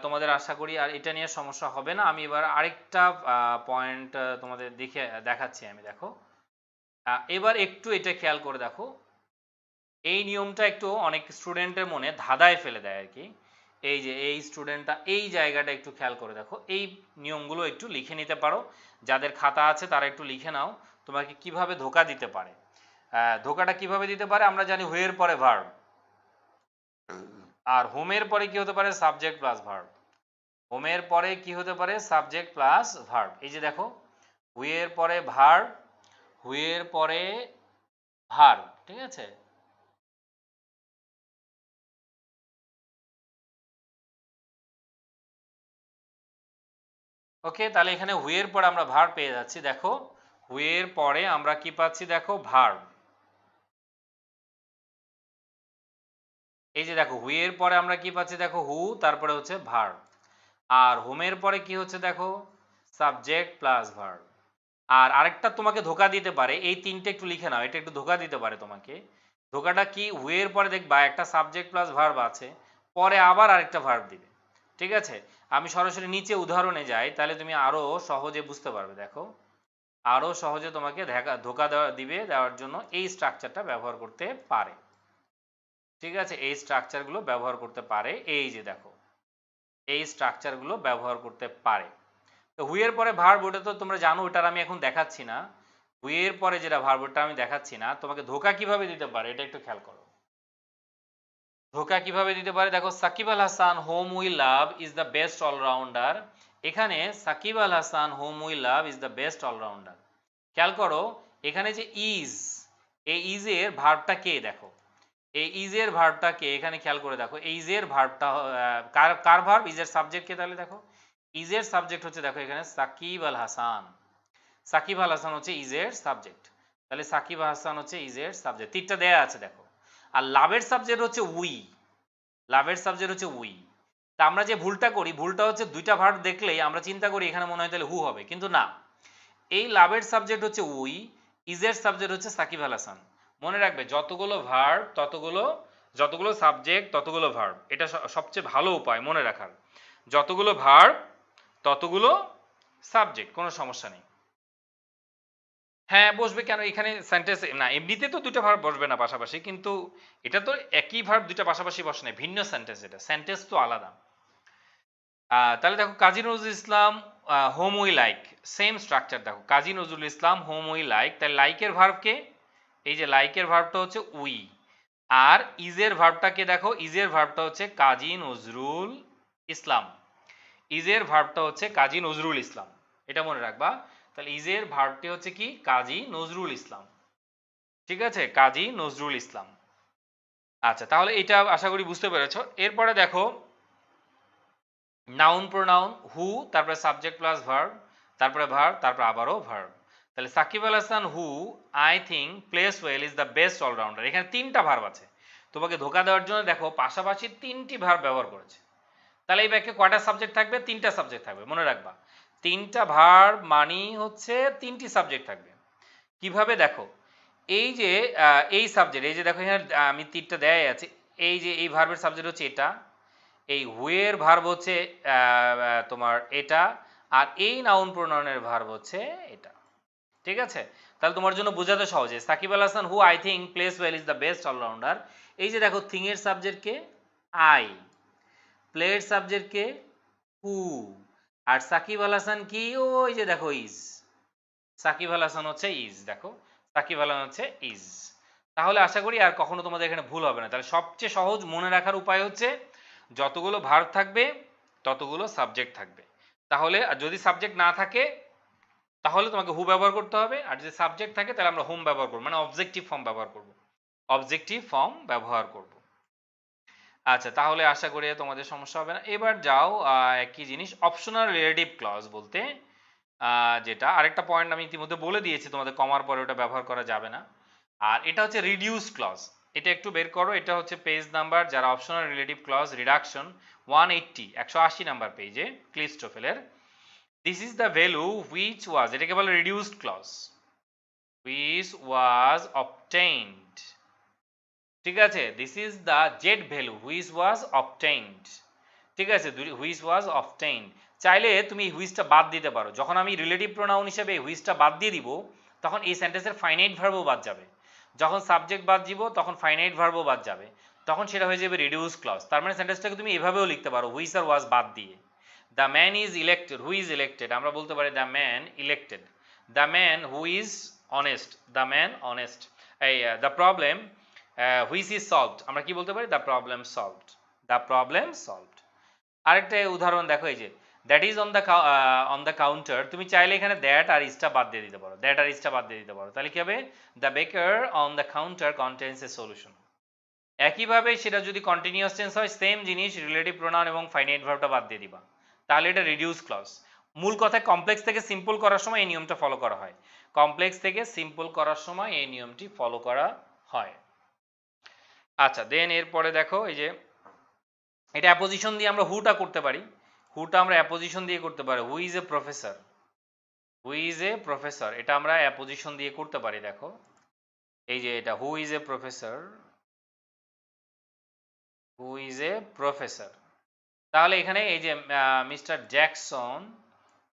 তোমাদের আশা করি আর এটা নিয়ে সমস্যা হবে না। আমি এবার আরেকটা পয়েন্ট তোমাদের দেখাচ্ছি আমি, দেখো। এবার একটু এটা খেয়াল করে দেখো, এই নিয়মটা একটু অনেক স্টুডেন্টের মনে ধাঁধায় ফেলে দেয় আর কি। এই যে এই স্টুডেন্টটা এই জায়গাটা একটু খেয়াল করে দেখো, এই নিয়মগুলো একটু লিখে নিতে পারো। যাদের খাতা আছে তারা একটু লিখে নাও তোমাকে কিভাবে ধোকা দিতে পারে। ধোকাটা কিভাবে দিতে পারে, আমরা জানি হুয়ের পরে ভার্ব, আর হোমের পরে কি হতে পারে, সাবজেক্ট প্লাস ভার্ব। হোমের পরে কি হতে পারে, সাবজেক্ট প্লাস ভার্ব। এই যে দেখো, হুয়ের পরে ভার্ব, হুয়ের পরে ভার্ব, ঠিক আছে। ওকে, তাহলে এখানে হুয়ের পরে আমরা ভার্ব পেয়ে যাচ্ছি। দেখো, হুয়ের পরে আমরা কি পাচ্ছি, দেখো ভার্ব। এই যে দেখো, হুয়ের পরে আমরা কি পাচ্ছি, দেখো হু, তারপরে হচ্ছে ভার্ব। আর হোমের পরে কি হচ্ছে, দেখো সাবজেক্ট প্লাস ভার্ব। আর আরেকটা তোমাকে ধোকা দিতে পারে, এই তিনটে একটু লিখে নাও, এটা একটু ধোকা দিতে পারে তোমাকে। ধোকাটা কি, হুয়ের পরে দেখবা একটা সাবজেক্ট প্লাস ভার্ব আছে, পরে আবার আরেকটা ভার্ব দিবে, ঠিক আছে। আমি সরাসরি নিচে উদাহরণে যাই, তাহলে তুমি আরো সহজে বুঝতে পারবে। দেখো, আরো সহজে তোমাকে ধোকা দেওয়ার জন্য এই স্ট্রাকচারটা ব্যবহার করতে পারে, ঠিক আছে। এই স্ট্রাকচারগুলো ব্যবহার করতে পারে, এই যে দেখো, এই স্ট্রাকচারগুলো ব্যবহার করতে পারে। তো হুইয়ের পরে ভার্ব, ওটা তো তোমরা জানো, ওটার আমি এখন দেখাচ্ছি না। হুইয়ের পরে যেটা ভার্ব, ওটা আমি দেখাচ্ছি না। তোমাকে ধোকা কিভাবে দিতে পারে এটা একটু খেয়াল করো। ধোকা কিভাবে দিতে পারে, দেখো, সাকিব আল Hasan whom we love is the best allrounder. এখানে সাকিব আল Hasan whom we love is the best allrounder. খেয়াল করো, এখানে যে ইজ, এই ইজ এর ভার্বটা কে, দেখো এই ইজ এর ভার্বটা কে, এখানে খেয়াল করে দেখো, এই ইজ এর ভার্বটা কার কার ভার্ব, ইজ এর সাবজেক্ট কে, তাহলে দেখো ইজ এর সাবজেক্ট হচ্ছে, দেখো এখানে সাকিব আল হাসান। সাকিব আল হাসান হচ্ছে ইজ এর সাবজেক্ট, তাহলে সাকিব আল হাসান হচ্ছে ইজ এর সাবজেক্ট, তিনটা দেয়া আছে দেখো। আর লাভের সাবজেক্ট হচ্ছে উই, লাভের সাবজেক্ট হচ্ছে উই। তা আমরা যে ভুলটা করি, ভুলটা হচ্ছে দুইটা ভার্ব দেখলেই আমরা চিন্তা করি এখানে মনে হয় তাহলে হু হবে, কিন্তু না। এই লাভের সাবজেক্ট হচ্ছে উই, ইজের সাবজেক্ট হচ্ছে সাকিব আল হাসান। মনে রাখবে, যতগুলো ভার্ব ততগুলো, যতগুলো সাবজেক্ট ততগুলো ভার্ব, এটা সবচেয়ে ভালো উপায় মনে রাখার। যতগুলো ভার্ব ততগুলো সাবজেক্ট, কোনো সমস্যা নেই। হ্যাঁ বসবে কেন, এখানে সেন্টেন্স না, এমনিতে তো দুটো ভার্ব বসবে না পাশাপাশি, কিন্তু এটা তো একই ভার্ব দুটো পাশাপাশি বসে না, ভিন্ন সেন্টেন্স, এটা সেন্টেন্স তো আলাদা। তাহলে দেখো, Kazi Nazrul Islam whom we like, same structure দেখো, Kazi Nazrul Islam whom we like, তাহলে লাইকের ভার্বকে, এই যে লাইকের ভার্বটা হচ্ছে উই, আর ইজের ভার্বটাকে দেখো, ইজের ভার্বটা হচ্ছে কাজী নজরুল ইসলাম, ইজের ভার্বটা হচ্ছে কাজী নজরুল ইসলাম, এটা মনে রাখবা। তাহলে ইজের ভার্বটি হচ্ছে কি, কাজী নজরুল ইসলাম, ঠিক আছে, কাজী নজরুল ইসলাম। আচ্ছা, তাহলে এটা আশা করি বুঝতে পেরেছো। এরপরে দেখো, নাউন প্রোনাউন হু, তারপরে সাবজেক্ট প্লাস ভার্ব, তারপরে ভার্ব, তারপরে আবারও ভার্ব। তাহলে সাকিব আল Hasan who I think plays well is the best allrounder, এখানে তিনটা ভার্ব আছে। তোমাকে ধোকা দেওয়ার জন্য দেখো পাশাপাশি তিনটি ভার্ব ব্যবহার করেছে। তাহলে এই ব্যাকে কয়টা সাবজেক্ট থাকবে, তিনটা সাবজেক্ট থাকবে, মনে রাখবা। তিনটা ভার্ব মানি হচ্ছে তিনটি সাবজেক্ট থাকবে। কিভাবে দেখো, এই যে এই সাবজেক্ট, এই যে দেখো এখানে আমি তীরটা দেয়াই আছে, এই যে এই ভার্বের সাবজেক্ট হচ্ছে এটা, এই হুয়ের ভার্ব হচ্ছে তোমার এটা, আর এই নাউন প্রোনাউনের ভার্ব হচ্ছে এটা, ঠিক আছে। তাহলে তোমার জন্য বোঝাতে সহজে, সাকিব আল Hasan who I think plays well is the best allrounder, এই যে দেখো থিং এর সাবজেক্ট কে আই, প্লে এর সাবজেক্ট কে হু, আর সাকিব আল হাসান কি, ওই যে দেখো ইজ, সাকিব আল হাসান হচ্ছে ইজ, দেখো সাকিব আল হাসান হচ্ছে ইজ। তাহলে আশা করি আর কখনো তোমাদের এখানে ভুল হবে না। তাহলে সবচেয়ে সহজ মনে রাখার উপায় হচ্ছে, যতগুলো ভার্ব থাকবে ততগুলো সাবজেক্ট থাকবে। তাহলে আর যদি সাবজেক্ট না থাকে তাহলে তোমাকে হু ব্যবহার করতে হবে, আর যদি সাবজেক্ট থাকে তাহলে আমরা হোম ব্যবহার করব, মানে অবজেক্টিভ ফর্ম ব্যবহার করব, অবজেক্টিভ ফর্ম ব্যবহার করব। আচ্ছা, তাহলে আশা করি তোমাদের সমস্যা হবে না। এবার যাও একই জিনিস, অপশনাল রিলেটিভ ক্লজ বলতে যেটা, আরেকটা পয়েন্ট আমি ইতিমধ্যে বলে দিয়েছি তোমাদের, কমার পরে ওটা ব্যবহার করা যাবে না। আর এটা হচ্ছে রিডিউস ক্লজ, এটা একটু বের করো, এটা হচ্ছে পেজ নাম্বার, যারা optional relative clause reduction 180 180 number পেজে ক্লিস্টোফেলের। This is the value which was, এটাকে বলে reduced clause, which was obtained, ঠিক আছে, this is the Z value which was obtained. ঠিক আছে, হুইচ ওয়াজ অবটেইনড, চাইলে তুমি হুইচটা বাদ দিতে পারো। যখন আমি রিলেটিভ প্রোনাউন হিসেবে হুইচটা বাদ দিয়ে দিব তখন এই সেন্টেন্সের ফাইনাইট ভার্বও বাদ যাবে। যখন সাবজেক্ট বাদ দিব তখন ফাইনাইট ভার্বও বাদ যাবে, তখন সেটা হয়ে যাবে রিডিউস ক্লজ। তার মানে সেন্টেন্সটাকে তুমি এভাবেও লিখতে পারো হুইচ আর ওয়াজ বাদ দিয়ে। The man is elected, who is elected, আমরা বলতে পারি the man elected. The man who is honest, the man honest. এই the problem which is solved, আমরা কি বলতে পারি the problem solved, the problem solved. আরেকটা উদাহরণ দেখো, এই যে that is on the counter, তুমি চাইলে এখানে দ্যাট আর ইজটা বাদ দিয়ে দিতে পারো, দ্যাট আর ইজটা বাদ দিয়ে দিতে পারো, তাহলে কি হবে দ্য বেকার on the counter contains a solution. একইভাবে সেটা যদি কন্টিনিউয়াস টেন্স হয় সেম জিনিস, রিলেটিভ প্রোনাউন এবং ফাইনাইট ভার্বটা বাদ দিয়ে দিবা, তাহলে এটা রিডিউস ক্লজ। মূল কথায় কমপ্লেক্স থেকে সিম্পল করার সময় এই নিয়মটা ফলো করা হয়, কমপ্লেক্স থেকে সিম্পল করার সময় এই নিয়মটি ফলো করা হয়। আচ্ছা, দেন এরপরে দেখো এই যে এটা অ্যাপোজিশন দিয়ে আমরা হুটা করতে পারি, হুটা আমরা অ্যাপোজিশন দিয়ে করতে পারি, who is a professor, who is a professor, এটা আমরা অ্যাপোজিশন দিয়ে করতে পারি। দেখো এই যে এটা who is a professor, who is a professor, তাহলে এখানে এই যে মিস্টার জ্যাকসন,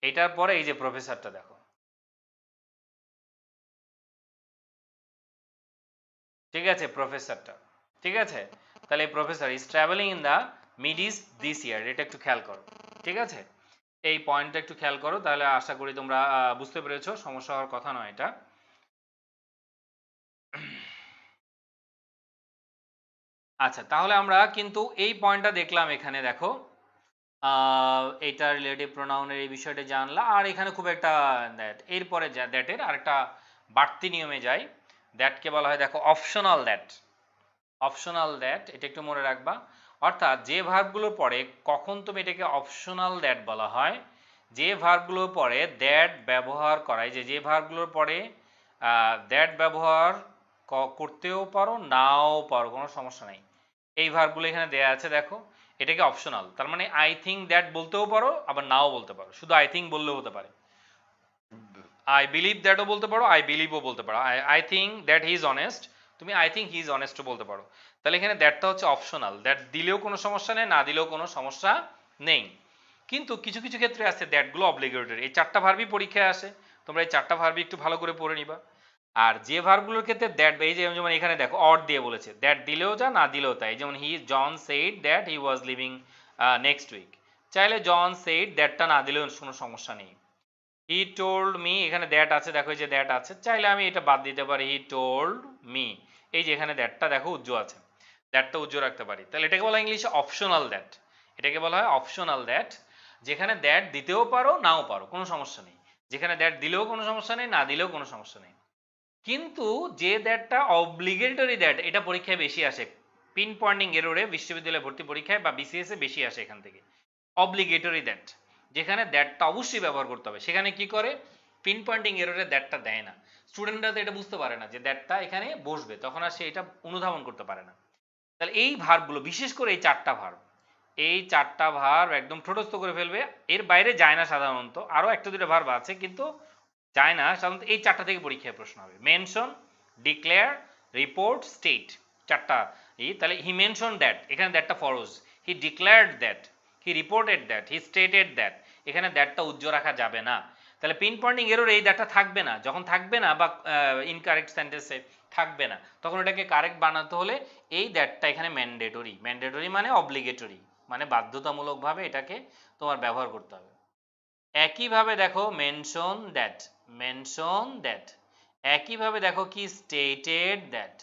এটার পরে এই যে প্রফেসরটা দেখো, ঠিক আছে প্রফেসরটা, ঠিক আছে। তাহলে professor is travelling in the mid east this ইয়ার, এটা একটু খেয়াল করো, ঠিক আছে। এই পয়েন্টটা একটু খেয়াল করো, তাহলে আশা করি তোমরা বুঝতে পেরেছো, সমস্যা হওয়ার কথা নয় এটা। আচ্ছা, তাহলে আমরা কিন্তু এই পয়েন্টটা দেখলাম, এখানে দেখো এইটা রিলেটিভ প্রোনাউনের এই বিষয়টা জানলা, আর এখানে খুব একটা দ্যাট, এরপরে দ্যাটের আরেকটা বাড়তি নিয়মে যাই, দ্যাটকে বলা হয় দেখো অপশনাল দ্যাট, অপশনাল দ্যাট, এটা একটু মনে রাখবা। অর্থাৎ যে ভার্বগুলোর পরে কখন তুমি এটাকে অপশনাল দ্যাট বলা হয়, যে ভার্বগুলোর পরে দ্যাট ব্যবহার করায়, যে ভার্বগুলোর পরে দ্যাট ব্যবহার করতেও পারো নাও পারো, কোনো সমস্যা নেই। এই ভার্বগুলো এখানে দেয়া আছে দেখো, এটাকে অপশনাল, তার মানে আই থিঙ্ক দ্যাট বলতেও পারো আবার নাও বলতে পারো, শুধু আই থিঙ্ক বললেও হতে পারে, আই বিলিভ দ্যাটও বলতে পারো, আই বিলিভও বলতে পারো, I think that he is honest, তুমি আই থিঙ্ক হি ইজ অনেস্টও বলতে পারো। তাহলে এখানে দ্যাটটা হচ্ছে অপশনাল, দ্যাট দিলেও কোনো সমস্যা নেই, না দিলেও কোনো সমস্যা নেই। কিন্তু কিছু কিছু ক্ষেত্রে আছে দ্যাটগুলো অব্লিগেটরি, এই চারটা ভার্বই পরীক্ষায় আসে, তোমরা এই চারটা ভার্বই একটু ভালো করে পড়ে নিবা। আর যে ভার্বগুলোর ক্ষেত্রে দ্যাট, এই যেমন এখানে দেখো অর দিয়ে বলেছে, দ্যাট দিলেও যা না দিলেও তাই, যেমন he John said that he was leaving next week, চাইলে জন সেইড দ্যাটটা না দিলেও কোনো সমস্যা নেই। হি টোল্ড মি, এখানে দ্যাট আছে দেখো, এই যে দ্যাট আছে, চাইলে আমি এটা বাদ দিতে পারি, হি টোল্ড মি, এই যে এখানে দ্যাটটা দেখো উজ্জ্ব আছে, দ্যাটটা উজ্জ্ব রাখতে পারি, তাহলে এটাকে বলা হয় ইংলিশে অপশনাল দ্যাট, এটাকে বলা হয় অপশনাল দ্যাট, যেখানে দ্যাট দিতেও পারো নাও পারো কোনো সমস্যা নেই, যেখানে দ্যাট দিলেও কোনো সমস্যা নেই, না দিলেও কোনো সমস্যা নেই। কিন্তু যে দ্যাটটা অব্লিগেটরি দ্যাট, এটা পরীক্ষায় বেশি আসে, পিন পয়েন্টিং এররে বিশ্ববিদ্যালয় ভর্তি পরীক্ষায় বা বিসিএস এ বেশি আসে এখান থেকে, অব্লিগেটরি দ্যাট, যেখানে দ্যাটটা অবশ্যই ব্যবহার করতে হবে, সেখানে কি করে পিন পয়েন্টিং এররে দ্যাটটা দেয় না, স্টুডেন্টরা তো এটা বুঝতে পারে না যে দ্যাটটা এখানে বসবে, তখন আর সে এটা অনুধাবন করতে পারে না। তাহলে এই ভার্বগুলো, বিশেষ করে এই চারটা ভার্ব, এই চারটা ভার্ব একদম ঠোঁটস্থ করে ফেলবে, এর বাইরে যায় না সাধারণত, আরও একটা দুটো ভার্ব আছে কিন্তু যায় না, সাধারণত এই চারটা থেকে পরীক্ষায় প্রশ্ন হবে, মেনশন, ডিক্লেয়ার, রিপোর্ট, স্টেট, চারটা। তাহলে হি মেনশন দ্যাট, এখানে দ্যাটটা ফরজ, he declared that, he reported that, he stated that, এখানে দ্যাটটা উজ্জ্ব রাখা যাবে না। তাহলে পিন পয়েন্টিং এরর এই দ্যাটটা থাকবে না, যখন থাকবে না বা ইনকারেক্ট সেন্টেন্সে থাকবে না, তখন এটাকে কারেক্ট বানাতে হলে এই দ্যাটটা এখানে ম্যান্ডেটরি, ম্যান্ডেটরি মানে অব্লিগেটরি, মানে বাধ্যতামূলকভাবে এটাকে তোমার ব্যবহার করতে হবে। একইভাবে দেখো মেনশন দ্যাট, মেনশন দ্যাট, একইভাবে দেখো কি স্টেটেড দ্যাট,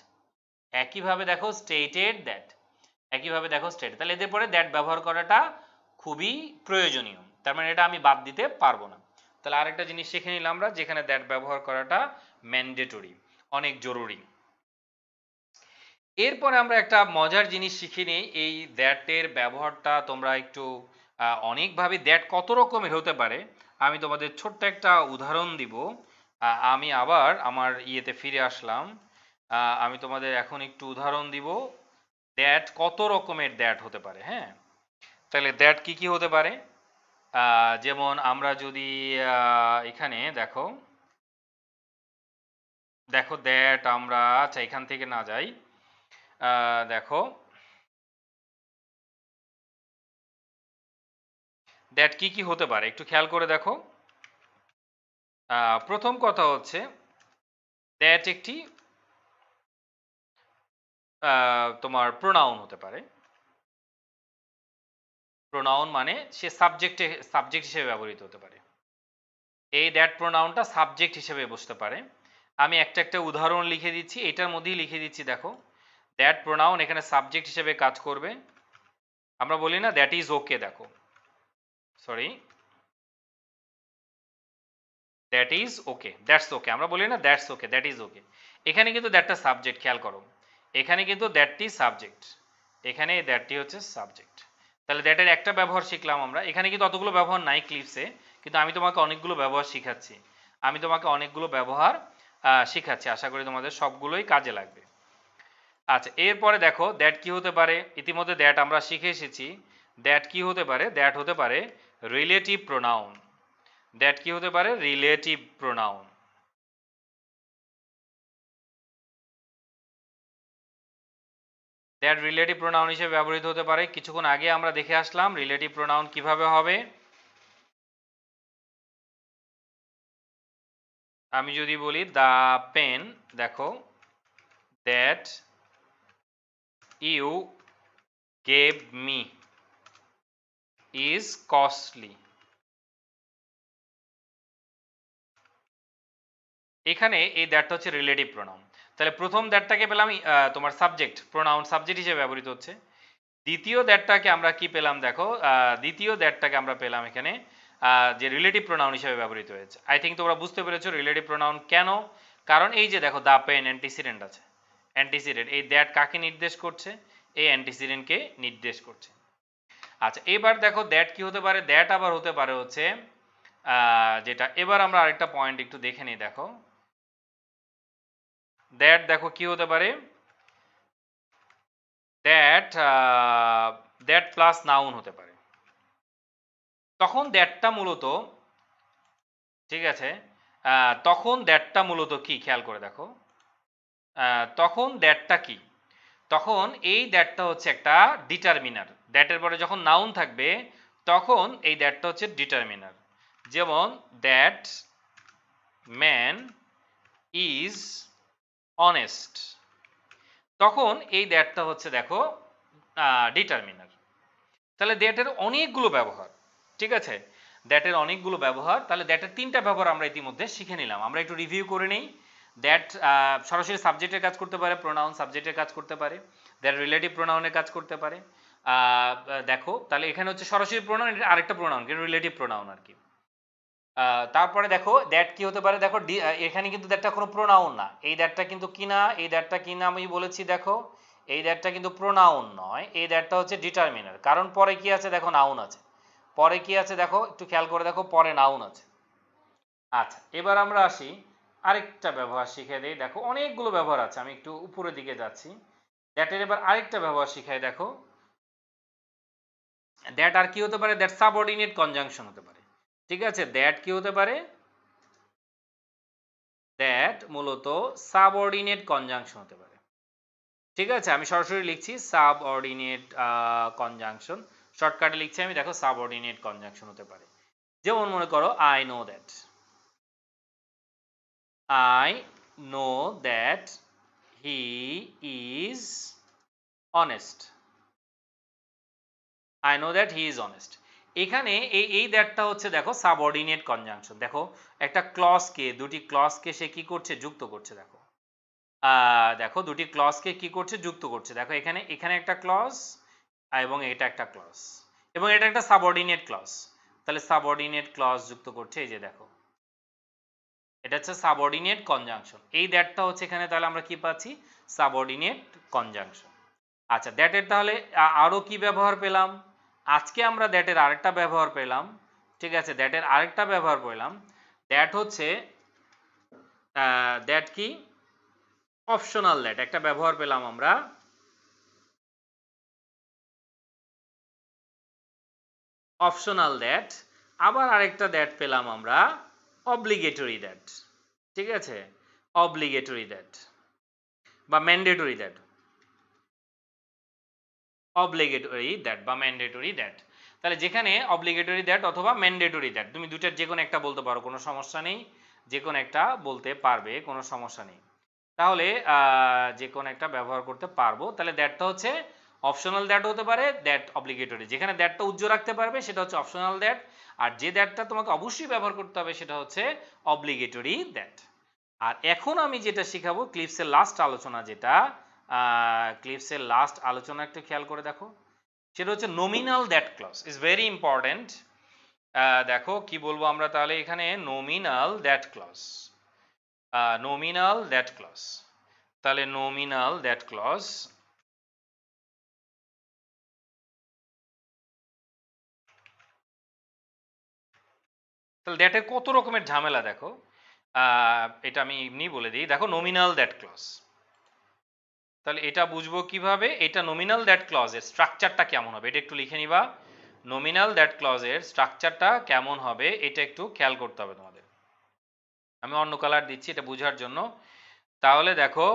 একইভাবে দেখো স্টেটেড দ্যাট, একইভাবে দেখো স্টেট, তাহলে এদের পরে দ্যাট ব্যবহার করাটা খুবই প্রয়োজনীয়, তার মানে এটা আমি বাদ দিতে পারবো না। তাহলে আরেকটা জিনিস শিখে নিলাম আমরা, যেখানে দ্যাট ব্যবহার করাটা ম্যান্ডেটরি, অনেক জরুরি। এরপরে আমরা একটা মজার জিনিস শিখে নিই, এই দ্যাটের ব্যবহারটা তোমরা একটু অনেকভাবে দ্যাট কত রকমের হতে পারে আমি তোমাদের ছোট্ট একটা উদাহরণ দিব। আমি আবার আমার ইয়েতে ফিরে আসলাম, আমি তোমাদের এখন একটু উদাহরণ দিব দ্যাট কত রকমের দ্যাট হতে পারে। হ্যাঁ, তাহলে দ্যাট কি কি হতে পারে, যেমন আমরা যদি এখানে দেখো, দেখো দ্যাট আমরা, আচ্ছা এখান থেকে না যাই, দেখো দ্যাট কি কি হতে পারে একটু খেয়াল করে দেখো। প্রথম কথা হচ্ছে দ্যাট একটি তোমার প্রোনাউন হতে পারে। প্রোনাউন মানে সে সাবজেক্ট হিসেবে ব্যবহৃত হতে পারে। এই দ্যাট প্রোনাউনটা সাবজেক্ট হিসেবে বসতে পারে। আমি একটা উদাহরণ লিখে দিচ্ছি, এটার মধ্যেই লিখে দিচ্ছি দেখো। দ্যাট প্রোনাউন এখানে সাবজেক্ট হিসেবে কাজ করবে। আমরা বলি না দ্যাট ইজ ওকে, দেখো sorry that is okay, that's okay, আমরা বলি না that's okay, that is okay. এখানে কিন্তু দ্যাটটা সাবজেক্ট, খেয়াল করো এখানে কিন্তু দ্যাটটি সাবজেক্ট, এখানে দ্যাটটি হচ্ছে সাবজেক্ট। তাহলে দ্যাটের একটা ব্যবহার শিখলাম আমরা। এখানে কিন্তু অতগুলো ব্যবহার নাই ক্লিপসে, কিন্তু আমি তোমাকে অনেকগুলো ব্যবহার শিখাচ্ছি। শিখাচ্ছি, আশা করি তোমাদের সবগুলোই কাজে লাগবে। আচ্ছা, এরপরে দেখো দ্যাট কি হতে পারে। ইতিমধ্যে দ্যাট আমরা শিখে এসেছি। দ্যাট কি হতে পারে? দ্যাট হতে পারে রিলেটিভ প্রোনাউন। দ্যাট কি হতে পারে? Relative pronoun. That relative pronoun হিসেবে ব্যবহৃত হতে পারে। কিছুক্ষণ আগে আমরা দেখে আসলাম রিলেটিভ প্রোনাউন কিভাবে হবে। আমি যদি বলি দ্য পেন, দেখো that you gave me is costly. এখানে এই দ্যাটটা হচ্ছে রিলেটিভ প্রোনাউন। তাহলে প্রথম দ্যাটটাকে পেলাম তোমার সাবজেক্ট, প্রোনাউন সাবজেক্ট হিসেবে ব্যবহৃত হচ্ছে। দ্বিতীয় দ্যাটটাকে আমরা কি পেলাম দেখো, দ্বিতীয় দ্যাটটাকে আমরা পেলাম এখানে যে রিলেটিভ প্রোনাউন হিসেবে ব্যবহৃত হয়েছে। আই থিঙ্ক তোমরা বুঝতে পেরেছো রিলেটিভ প্রোনাউন কেন। কারণ এই যে দেখো দ্য পেন অ্যান্টিসিডেন্ট আছে, অ্যান্টিসিডেন্ট, এই দ্যাট কাকে নির্দেশ করছে? এই অ্যান্টিসিডেন্টকে নির্দেশ করছে। আচ্ছা, এবার দেখো দ্যাট কি হতে পারে? দ্যাট আবার হতে পারে হচ্ছে যেটা, এবার আমরা আরেকটা পয়েন্ট একটু দেখে নিই। দেখো দ্যাট দেখো কি হতে পারে? দ্যাট দ্যাট প্লাস নাউন হতে পারে। তখন দ্যাটটা মূলত, ঠিক আছে, তখন দ্যাটটা মূলত কি খেয়াল করে দেখো। তখন দ্যাটটা কি? তখন এই দ্যাটটা হচ্ছে একটা ডিটারমিনার। দ্যাটের পরে যখন নাউন থাকবে তখন এই দ্যাটটা হচ্ছে ডিটারমিনার। যেমন দ্যাট ম্যান ইজ অনেস্ট, তখন এই দ্যাটটা হচ্ছে দেখো ডিটারমিনার। তাহলে দ্যাটের অনেকগুলো ব্যবহার, ঠিক আছে, দ্যাটের অনেকগুলো ব্যবহার। তাহলে দ্যাটের তিনটা ব্যবহার আমরা ইতিমধ্যে শিখে নিলাম। আমরা একটু রিভিউ করে নিই। দ্যাট সরাসরি সাবজেক্টের কাজ করতে পারে, প্রোনাউন সাবজেক্টের কাজ করতে পারে, দ্যাট রিলেটিভ প্রোনাউনের কাজ করতে পারে। দেখো তাহলে এখানে হচ্ছে সরাসরি প্রোনাউন, আরেকটা প্রোনাউন কিন্তু রিলেটিভ প্রোনাউন আর কি। তারপরে দেখো দ্যাট কি হতে পারে? দেখো এখানে কিন্তু দ্যাটটা কোনো প্রোনাউন না। এই দ্যাটটা কিন্তু কি না, এই দ্যাটটা কি না আমি বলেছি দেখো, এই দ্যাটটা কিন্তু প্রোনাউন নয়, এই দ্যাটটা হচ্ছে ডিটারমিনার। কারণ পরে কি আছে দেখো, নাউন আছে। পরে কি আছে দেখো, একটু খেয়াল করে দেখো, পরে নাউন আছে। আচ্ছা, এবার আমরা আসি আরেকটা ব্যবহার শিখে দেই। দেখো অনেকগুলো ব্যবহার আছে, আমি একটু উপরের দিকে যাচ্ছি। দ্যাটের এবার আরেকটা ব্যবহার শিখাই দেখো। দ্যাট আর কি হতে পারে? দ্যাট সাবঅর্ডিনেট কনজাংশন হতে পারে। ঠিক আছে, দ্যাট কি হতে পারে? দ্যাট মূলত সাবঅর্ডিনেট কনজাংশন হতে পারে। ঠিক আছে, আমি সরাসরি লিখছি সাবঅর্ডিনেট কনজাংশন, শর্টকাটে লিখছি আমি, দেখো সাবঅর্ডিনেট কনজাংশন হতে পারে। যেমন মনে করো I know that, I know that he is honest, I know that he is honest. এখানে এই দ্যাটটা হচ্ছে দেখো সাবঅর্ডিনেট কনজাংশন। দেখো একটা ক্লজকে, দুটি ক্লজকে সে কি করছে? যুক্ত করছে। দেখো দেখো দুটি ক্লজকে কি করছে? যুক্ত করছে। দেখো এখানে এখানে একটা ক্লজ এবং এটা একটা ক্লজ এবং এটা একটা সাবঅর্ডিনেট ক্লজ। তাহলে সাবঅর্ডিনেট ক্লজ যুক্ত করছে, এই যে দেখো এটা হচ্ছে সাবঅর্ডিনেট কনজাংশন। এই দ্যাটটা হচ্ছে এখানে, তাহলে আমরা কি পাচ্ছি? Subordinate conjunction. আচ্ছা, দ্যাটের তাহলে আরো কি ব্যবহার পেলাম? আজকে আমরা দ্যাটের আরেকটা ব্যবহার পেলাম। ঠিক আছে, দ্যাটের আরেকটা ব্যবহার পেলাম। দ্যাট হচ্ছে দ্যাট কি? অপশনাল দ্যাট একটা ব্যবহার পেলাম আমরা। Optional that. আবার আরেকটা দ্যাট পেলাম আমরা, অব্লিগেটরি দ্যাট। ঠিক আছে, অব্লিগেটরি দ্যাট বা ম্যান্ডেটরি দ্যাট। অব্লিগেটরি দ্যাট বা ম্যান্ডেটরি দ্যাট। তাহলে যেখানে অব্লিগেটরি দ্যাট অথবা ম্যান্ডেটরি দ্যাট, তুমি দুটার যে কোনো একটা বলতে পারো, কোনো সমস্যা নেই, যে কোনো একটা বলতে পারবে, কোনো সমস্যা নেই। তাহলে যে কোনো একটা ব্যবহার করতে পারবো। তাহলে দ্যাটটা হচ্ছে অপশনাল দ্যাট হতে পারে, দ্যাট অব্লিগেটরি। যেখানে দ্যাটটা উজ্জ্বল রাখতে পারবে সেটা হচ্ছে অপশনাল দ্যাট, আর যে দ্যাটটা তোমাকে অবশ্যই ব্যবহার করতে হবে সেটা হচ্ছে অব্লিগেটরি দ্যাট। আর এখন আমি যেটা শেখাবো ক্লিপসের লাস্ট আলোচনা, যেটা ক্লিপসের লাস্ট আলোচনা একটু খেয়াল করে দেখো, সেটা হচ্ছে nominal that clause is very important. দেখো কি বলবো আমরা তাহলে এখানে, nominal that clause, nominal that clause. তাহলে নমিনাল দ্যাট ক্লজ, তাহলে দ্যাটের কত রকমের ঝামেলা দেখো। এটা আমি এমনি বলে দিই, দেখো নমিনাল দ্যাট ক্লজ, তাহলে এটা বুঝবো কিভাবে, এটা নমিনাল দ্যাট ক্লজের স্ট্রাকচারটা কেমন হবে এটা একটু লিখে নিবা। নমিনাল দ্যাট ক্লজের স্ট্রাকচারটা কেমন হবে এটা একটু খেয়াল করতে হবে তোমাদের। আমি অন্য কালার দিচ্ছি এটা বোঝার জন্য। তাহলে দেখো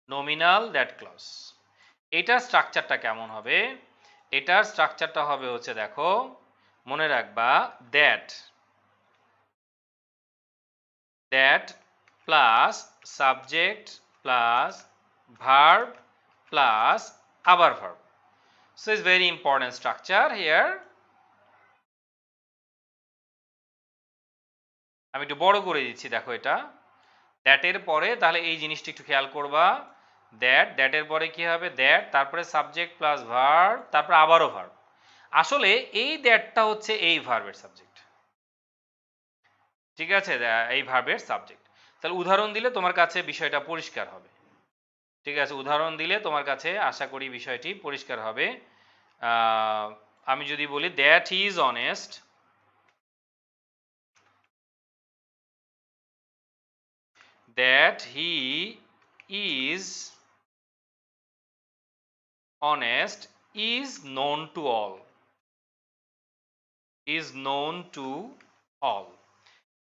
নমিনাল দ্যাট ক্লজ, এটার স্ট্রাকচারটা কেমন হবে, এটার স্ট্রাকচারটা হবে হচ্ছে দেখো, মনে রাখবা that, that plus subject plus verb plus আবার verb. So it's very important structure here. আমি একটু বড় করে দিচ্ছি দেখো এটা, দ্যাটের পরে তাহলে এই জিনিসটা একটু খেয়াল করবা, দ্যাটের পরে কি হবে, দ্যাট তারপরে সাবজেক্ট প্লাস ভার্ব তারপরে আবারও ভার্ব। আসলে এই দ্যাটটা হচ্ছে এই ভার্বের সাবজেক্ট, ঠিক আছে, এই ভার্বের সাবজেক্ট। তাহলে উদাহরণ দিলে তোমার কাছে বিষয়টা পরিষ্কার হবে, ঠিক আছে, উদাহরণ দিলে তোমার কাছে আশা করি বিষয়টি পরিষ্কার হবে। আমি যদি বলি that he is honest, that he is honest is known to all, is known to all,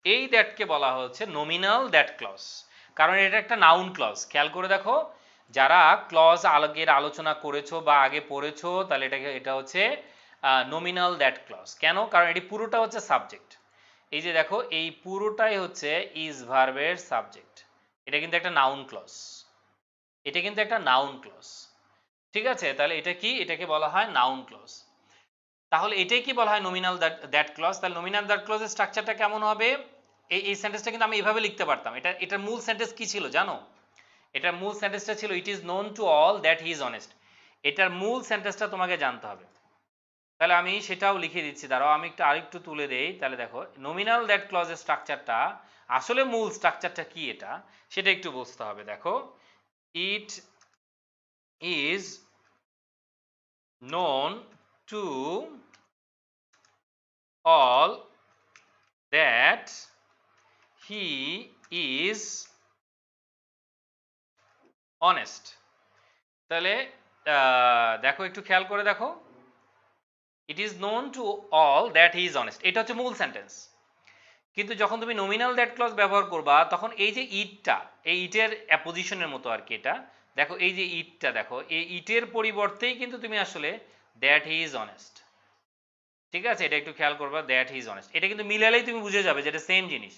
এই দ্যাটকে বলা হচ্ছে নমিনাল দ্যাট ক্লজ, কারণ এটা একটা নাউন ক্লজ। খেয়াল করে দেখো, যারা ক্লজ আগের আলোচনা করেছো বা আগে পড়েছো তাহলে এটা হচ্ছে নমিনাল দ্যাট ক্লজ। কেন? কারণ এটি পুরোটা হচ্ছে সাবজেক্ট। এই যে দেখো এই পুরোটাই হচ্ছে ইজ ভার্বের সাবজেক্ট, এটা কিন্তু একটা নাউন ক্লজ, এটা কিন্তু একটা নাউন ক্লজ, ঠিক আছে। তাহলে এটা কি, এটাকে বলা হয় নাউন ক্লজ। তাহলে এটাই কি বলা হয় নমিনাল দ্যাট ক্লজ। তাহলে নমিনাল দ্যাট ক্লজের স্ট্রাকচারটা কেমন হবে, এই সেন্টেন্সটা কিন্তু আমি এইভাবে লিখতে পারতাম। এটার মূল সেন্টেন্স কি ছিল জানো? এটার মূল সেন্টেন্সটা ছিল it is known to all that he is honest. এটার মূল সেন্টেন্সটা তোমাকে জানতে হবে। তাহলে আমি সেটাও লিখে দিচ্ছি, দাঁড়াও আমি একটু আরেকটু তুলে দেই। তাহলে দেখো নমিনাল দ্যাট ক্লজের স্ট্রাকচারটা, আসলে মূল স্ট্রাকচারটা কি এটা সেটা একটু বুঝতে হবে। দেখো it is known to all that he is honest। তাহলে দেখো একটু খেয়াল করে দেখো, it is known to all that he is honest, এটা হচ্ছে মূল সেন্টেন্স। কিন্তু যখন তুমি নমিনাল দ্যাট ক্লজ ব্যবহার করবা তখন এই যে ইটটা, এই ইটের অ্যাপোজিশনের মতো আর কি এটা, দেখো এই যে ইটটা, দেখো এই ইটের পরিবর্তেই কিন্তু তুমি আসলে দ্যাট হি ইজ অনেস্ট, ঠিক আছে, এটা একটু খেয়াল করবা, দ্যাট হি ইজ অনেস্ট, এটা কিন্তু মিলালেই তুমি বুঝে যাবে যে এটা সেম জিনিস,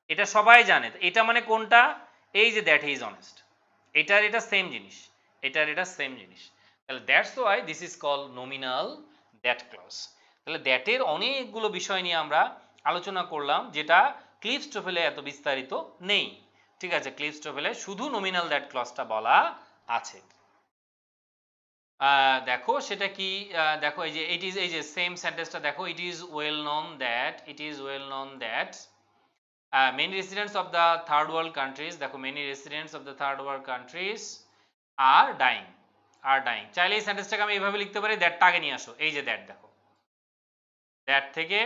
এটা সবাই জানে। এটা মানে কোনটা, এই যে দ্যাট হি ইজ অনেস্ট, এটার এটা সেম জিনিস, এটার এটা সেম জিনিস। তাহলে that's why this is call nominal that clause. তাহলে দ্যাটের অনেকগুলো বিষয় নিয়ে আমরা আলোচনা করলাম, যেটা ক্লিপস টোফেলে এত বিস্তারিত নেই, ঠিক আছে। ক্লিপস টোফেলে শুধু নমিনাল দ্যাট ক্লজটা বলা আছে। দেখো সেটা কি, দেখো এই যে ইট ইজ, এই যে সেম সেন্টেন্সটা দেখো, it is well known that, it is well known that many residents of the third world countries, দেখো many residents of the third world countries are dying, are dying। চাইলে এই সেন্টেন্সটাকে আমি এইভাবে লিখতে পারি, দ্যাটটা আগে নিয়ে আসো, এই যে দ্যাট, দেখো দ্যাট থেকে,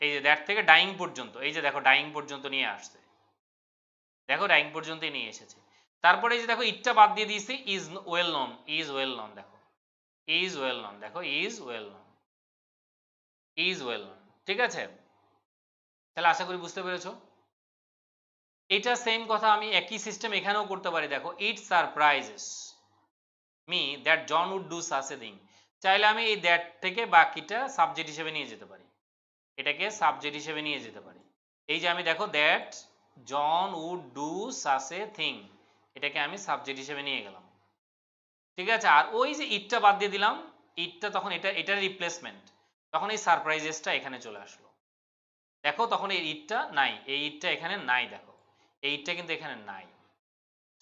এই যে দ্যাট থেকে ডাইং পর্যন্ত, এই যে দেখো ডাইং পর্যন্ত নিয়ে আসছে, দেখো ডাইং পর্যন্তই নিয়ে এসেছে। তারপরে এই যে দেখো ইটটা বাদ দিয়ে দিয়েছি, is well known, is well known, দেখো ইজ ওয়েল নন, দেখো is well known, is well known, ঠিক আছে। তাহলে আশা করি বুঝতে পেরেছো। এটা সেম কথা আমি একই সিস্টেম এখানেও করতে পারি, দেখো it surprises, me that John would do such a thing, চাইলে আমি এই দ্যাট থেকে বাকিটা সাবজেক্ট হিসেবে নিয়ে যেতে পারি, এটাকে সাবজেক্ট হিসেবে নিয়ে যেতে পারি। এই যে আমি দেখো that John would do such a thing, এটাকে আমি সাবজেক্ট হিসেবে নিয়ে গেলাম, ঠিক আছে। আর ওই যে ইটটা বাদ দিয়ে দিলাম, ইটটা তখন এটার রিপ্লেসমেন্ট, তখন এই সারপ্রাইজেসটা এখানে চলে আসলো। দেখো তখন এই ইটটা নাই, এই ইটটা এখানে নাই, দেখো এই ইটটা কিন্তু এখানে নাই।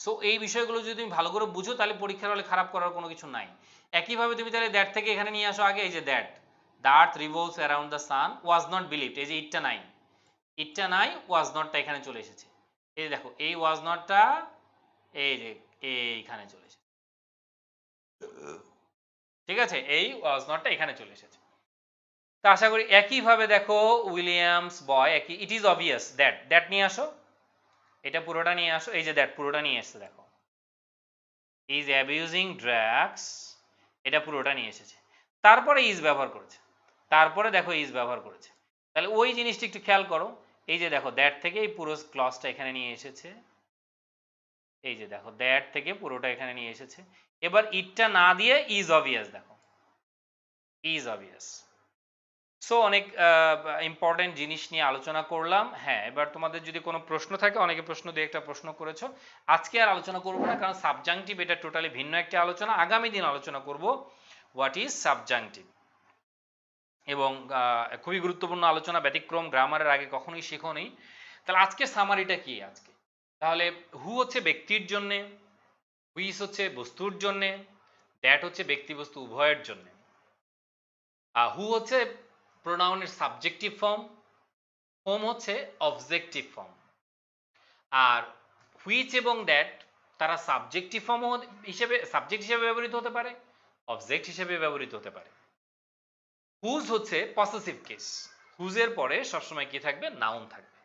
সো এই বিষয়গুলো যদি তুমি ভালো করে বুঝো তাহলে পরীক্ষার হলে খারাপ করার কোনো কিছু নাই। একইভাবে তুমি তাহলে দ্যাট থেকে এখানে নিয়ে আসো আগে, এই যে that the earth revolves around the sun was not believed, এই যে ইটটা নাই, ইটটা নাই, ওয়াজ নটটা এখানে চলে এসেছে। এই যে দেখো এই ওয়াজ নটটা এই যে এইখানে চলে এসেছে, ঠিক আছে, এই ওয়াজ নটটা এখানে চলে এসেছে। তো আশা করি একইভাবে দেখো উইলিয়ামস বয়, একই it is obvious that, that নিয়ে আসো, এটা পুরোটা নিয়ে আসো, এই যে দ্যাট পুরোটা নিয়ে এসেছে, দেখো ইজ অ্যাবিউজিং ড্রাগস, এটা পুরোটা নিয়ে এসেছে, তারপরে ইজ ব্যবহার করেছে, তারপরে দেখো ইজ ব্যবহার করেছে। তাহলে ওই জিনিসটা একটু খেয়াল করো, এই যে দেখো দ্যাট থেকে এই পুরো ক্লজটা এখানে নিয়ে এসেছে, এই যে দেখো দ্যাট থেকে পুরোটা এখানে নিয়ে এসেছে। এবার ইটটা না দিয়ে ইজ অবভিয়াস, দেখো ইজ অবভিয়াস। সো অনেক ইম্পর্টেন্ট জিনিস নিয়ে আলোচনা করলাম। হ্যাঁ, এবার তোমাদের যদি কোনো প্রশ্ন থাকে, অনেকে প্রশ্ন দিয়ে একটা প্রশ্ন করেছো, আজকে আর আলোচনা করবো না, কারণ সাবজাংটিভ এটা টোটালি ভিন্ন একটা আলোচনা, আগামী দিন আলোচনা করব হোয়াট ইজ সাবজাংটিভ। এবং খুবই গুরুত্বপূর্ণ আলোচনা, ব্যতিক্রম, গ্রামারের আগে কখনোই শেখো নেই। তাহলে আজকের সামারিটা কি আজকে, তাহলে হু হচ্ছে ব্যক্তির জন্যে, হুইচ হচ্ছে বস্তুর জন্যে, দ্যাট হচ্ছে ব্যক্তি বস্তু উভয়ের জন্যে, হু হচ্ছে প্রোনাউনের সাবজেক্টিভ ফর্ম, হোম হচ্ছে অবজেক্টিভ ফর্ম। আর হুইচ এবং দ্যাট তারা সাবজেক্টিভ ফর্ম হিসেবে, সাবজেক্ট হিসেবে ব্যবহৃত হতে পারে, অবজেক্ট হিসেবে ব্যবহৃত হতে পারে। হুজ হচ্ছে পসেসিভ কেস, হুজের পরে সবসময় কি থাকবে, নাউন থাকবে।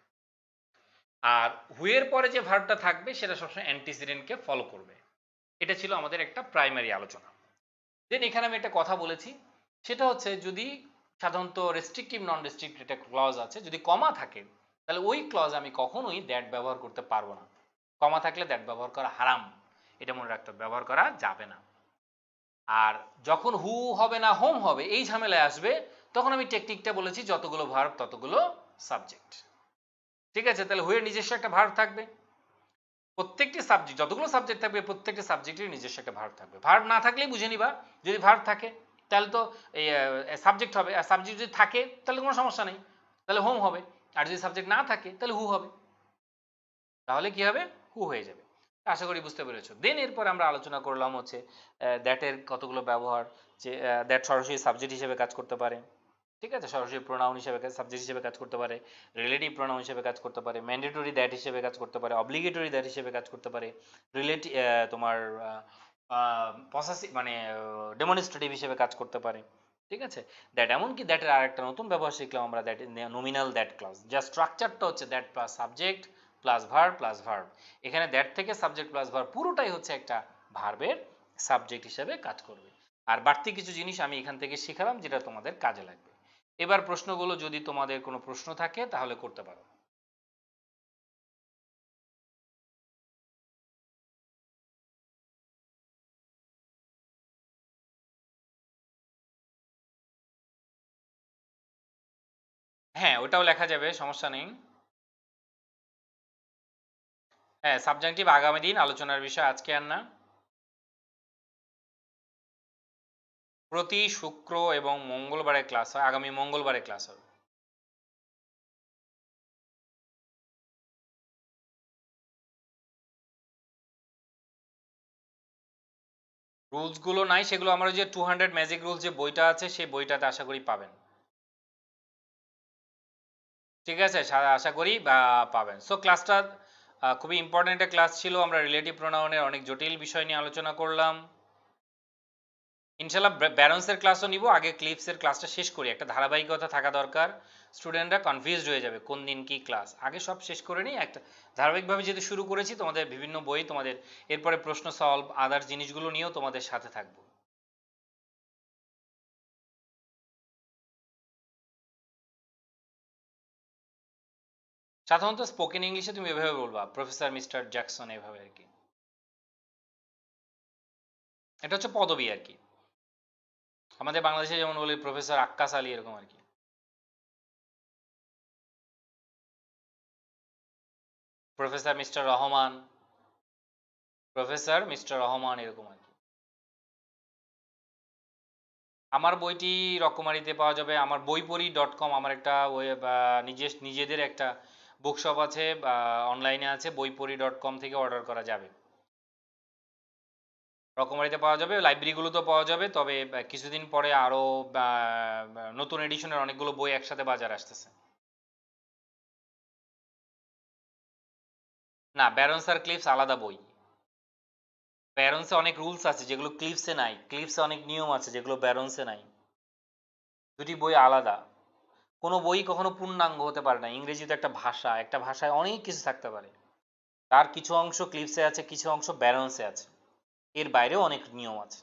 আর হুয়ের পরে যে ভার্বটা থাকবে সেটা সবসময় অ্যান্টিসিডেন্টকে ফলো করবে। এটা ছিল আমাদের একটা প্রাইমারি আলোচনা। দেন এখানে আমি একটা কথা বলেছি, সেটা হচ্ছে যদি সাধারণত রেস্ট্রিকটিভ নন রেস্ট্রিকটিভ একটা ক্লজ আছে, যদি কমা থাকে তাহলে ওই ক্লজ আমি কখনোই দ্যাট ব্যবহার করতে পারবো না, কমা থাকলে দ্যাট ব্যবহার করা হারাম, এটা মনে রাখতে হবে, ব্যবহার করা যাবে না। আর যখন হু হবে না হোম হবে এই ঝামেলায় আসবে, তখন আমি টেকনিকটা বলেছি যতগুলো ভার্ব ততগুলো সাবজেক্ট, ঠিক আছে। তাহলে হুয়ের নিজস্ব একটা ভার্ব থাকবে, প্রত্যেকটি সাবজেক্ট, যতগুলো সাবজেক্ট থাকবে প্রত্যেকটি সাবজেক্টের নিজস্ব একটা ভার্ব থাকবে। ভার্ব না থাকলেই বুঝে নিবা, যদি ভার্ব থাকে তাহলে তো এই সাবজেক্ট হবে, আর সাবজেক্ট যদি থাকে তাহলে কোনো সমস্যা নেই, তাহলে হোম হবে। আর যদি সাবজেক্ট না থাকে তাহলে হু হবে, তাহলে কি হবে, হু হয়ে যাবে। আশা করি বুঝতে পেরেছো। দেন এরপর আমরা আলোচনা করলাম হচ্ছে দ্যাটের কতগুলো ব্যবহার, যে দ্যাট সরাসরি সাবজেক্ট হিসেবে কাজ করতে পারে, ঠিক আছে, সরাসরি প্রোনাউন হিসেবে সাবজেক্ট হিসেবে কাজ করতে পারে, রিলেটিভ প্রোনাউন হিসেবে কাজ করতে পারে, ম্যান্ডেটরি দ্যাট হিসেবে কাজ করতে পারে, অব্লিগেটরি দ্যাট হিসেবে কাজ করতে পারে, রিলেটিভ তোমার পসেসিভ মানে ডেমনস্ট্রেটিভ হিসেবে কাজ করতে পারে, ঠিক আছে। দ্যাট এমনকি দ্যাটের আরেকটা নতুন ব্যবহার শিখলাম আমরা, দ্যাট নমিনাল দ্যাট ক্লজ, যা স্ট্রাকচারটা হচ্ছে that plus subject plus verb plus verb. এখানে দ্যাট থেকে সাবজেক্ট প্লাস ভার্ব পুরোটাই হচ্ছে একটা ভার্বের সাবজেক্ট হিসেবে কাজ করবে। আর বাড়তি কিছু জিনিস আমি এখান থেকে শিখালাম যেটা তোমাদের কাজে লাগবে। এবার প্রশ্নগুলো যদি তোমাদের কোনো প্রশ্ন থাকে তাহলে করতে পারো। হ্যাঁ, ওটাও লেখা যাবে, সমস্যা নেই। হ্যাঁ, সাবজেক্টিভ আগামী দিন আলোচনার বিষয়, আজকে আর না। প্রতি শুক্র এবং মঙ্গলবারে ক্লাস হয়, আগামী মঙ্গলবারে ক্লাস হবে। রুলস গুলো নাই, সেগুলো আমার যে 200 ম্যাজিক রুলস যে বইটা আছে সেই বইটাতে আশা করি পাবেন, ঠিক আছে, আশা করি পাবেন। সো ক্লাসটা খুবই ইম্পর্টেন্ট একটা ক্লাস ছিল, আমরা রিলেটিভ প্রোনাউনের অনেক জটিল বিষয় নিয়ে আলোচনা করলাম। ইনশাল্লাহ ব্যারন্সের ক্লাসও নিব, আগে ক্লিপসের ক্লাসটা শেষ করি, একটা ধারাবাহিকতা থাকা দরকার, স্টুডেন্টরা কনফিউজড হয়ে যাবে কোন দিন কি ক্লাস, আগে সব শেষ করে নিই, একটা ধারাবাহিকভাবে যেহেতু শুরু করেছি, তোমাদের বিভিন্ন বই, তোমাদের এরপরে প্রশ্ন সলভ আদার্স জিনিসগুলো নিয়েও তোমাদের সাথে থাকবো। সাধারণত স্পোকেন ইংলিশে তুমি এভাবে বলবা, প্রফেসর মিস্টার জ্যাকসন, এভাবে আর কি। এটা হচ্ছে পদবী আর কি। আমাদের বাংলাদেশে যেমন বলি প্রফেসর আক্কাস আলী, এরকম আর কি। Professor mister Rahman, professor mister Rahman, এরকম আর কি। আমার বইটি রকমারিতে পাওয়া যাবে। আমার বইপড়ি.com, আমার একটা ওয়েব নিজেদের একটা বুকশপ আছে, অনলাইনে আছে, বইপড়ি.com থেকে অর্ডার করা যাবে। রকমারিতে পাওয়া যাবে, লাইব্রেরিগুলোতেও পাওয়া যাবে, তবে কিছুদিন পরে আরও নতুন এডিশনের অনেকগুলো বই একসাথে বাজারে আসতেছে। না, ব্যারন্স আর ক্লিফস আলাদা বই। ব্যারন্সে অনেক রুলস আছে যেগুলো ক্লিফসে নাই, ক্লিফসে অনেক নিয়ম আছে যেগুলো ব্যারন্সে নাই। দুটি বই আলাদা। কোনো বই কখনো পূর্ণাঙ্গ হতে পারে না। ইংরেজি তো একটা ভাষা, একটা ভাষায় অনেক কিছু থাকতে পারে। তার কিছু অংশ ক্লিপসে আছে, কিছু অংশ ব্যালেন্সে আছে, এর বাইরেও অনেক নিয়ম আছে।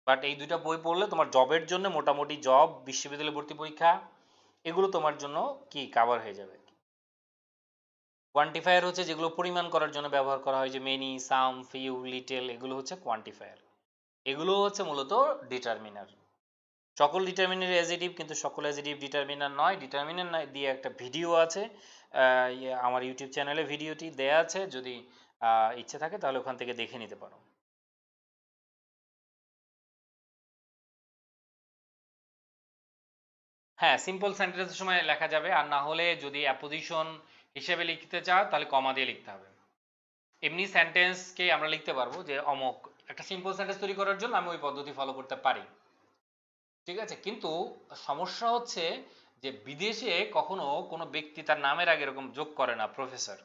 বাট এই দুইটা বই পড়লে তোমার জবের জন্য, মোটামুটি জব, বিশ্ববিদ্যালয় ভর্তি পরীক্ষা, এগুলো তোমার জন্য কি কাভার হয়ে যাবে। কোয়ান্টিফায়ার হচ্ছে যেগুলো পরিমাণ করার জন্য ব্যবহার করা হয়, যে মেনি, সাম, ফিউ, লিটেল, এগুলো হচ্ছে কোয়ান্টিফায়ার। এগুলো হচ্ছে মূলত ডিটারমিনার। সকল ডিটারমিনার অ্যাজেটিভ, কিন্তু সকল অ্যাজেটিভ ডিটারমিনার নয়। ডিটারমিনার দিয়ে একটা ভিডিও আছে, আমার ইউটিউব চ্যানেলে ভিডিওটি দেয়া আছে, যদি ইচ্ছে থাকে তাহলে ওখান থেকে দেখে নিতে পারো। হ্যাঁ, সিম্পল সেন্টেন্সের সময় লেখা যাবে, আর না হলে যদি অ্যাপোজিশন হিসেবে লিখতে চাও তাহলে কমা দিয়ে লিখতে হবে। এমনি সেন্টেন্সকে আমরা লিখতে পারবো যে অমক, একটা সিম্পল সেন্টেন্স তৈরি করার জন্য আমি ওই পদ্ধতি ফলো করতে পারি, ঠিক আছে। কিন্তু সমস্যা হচ্ছে যে বিদেশে কখনো কোনো ব্যক্তি তার নামের আগে এরকম যোগ করে না প্রফেসর।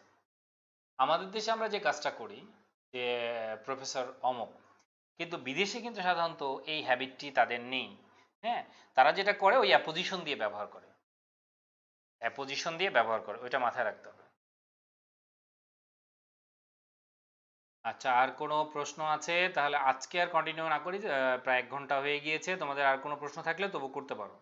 আমাদের দেশে আমরা যে কাজটা করি যে প্রফেসর অমক, কিন্তু বিদেশে কিন্তু সাধারণত এই হ্যাবিটটি তাদের নেই। হ্যাঁ, তারা যেটা করে ওই অ্যাপোজিশন দিয়ে ব্যবহার করে, অ্যাপোজিশন দিয়ে ব্যবহার করে, ওইটা মাথায় রাখতে হবে। আচ্ছা, আর কোনো প্রশ্ন আছে? তাহলে আজকে আর কন্টিনিউ না করি, প্রায় 1 ঘন্টা হয়ে গিয়েছে। তোমাদের আর কোনো প্রশ্ন থাকলে তবু করতে পারো।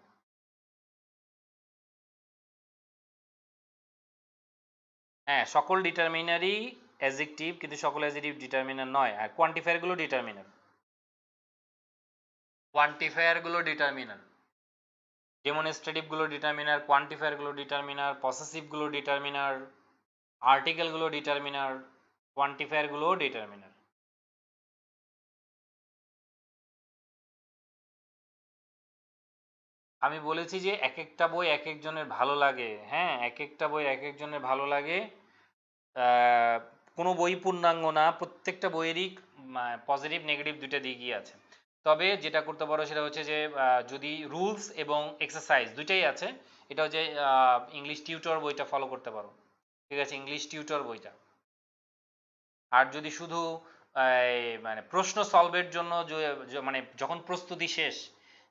হ্যাঁ, সকল ডিটারমিনারই অ্যাডজেক্টিভ, কিন্তু সকল অ্যাডজেক্টিভ ডিটারমিনার নয়। আর কোয়ান্টিফায়ার গুলো ডিটারমিনার, কোয়ান্টিফায়ার গুলো ডিটারমিনার। ডেমনস্ট্রেটিভ গুলো ডিটারমিনার, কোয়ান্টিফায়ার গুলো ডিটারমিনার, পসেসিভ গুলো ডিটারমিনার, আর্টিকেল গুলো ডিটারমিনার, কোয়ান্টিফায়ার গুলো ডিটারমিনার। আমি বলেছি যে এক একটা বই এক একজনের ভালো লাগে। হ্যাঁ, এক একটা বই এক একজনের ভালো লাগে। কোনো বই পূর্ণাঙ্গ না, প্রত্যেকটা বইয়েরই পজিটিভ নেগেটিভ দুইটা দিকই আছে। তবে যেটা করতে পারো সেটা হচ্ছে যে যদি রুলস এবং এক্সারসাইজ দুইটাই আছে, এটা হচ্ছে ইংলিশ টিউটর বইটা ফলো করতে পারো, ঠিক আছে, ইংলিশ টিউটর বইটা। আর যদি শুধু মানে প্রশ্ন সলভের জন্য মানে যখন প্রস্তুতি শেষ,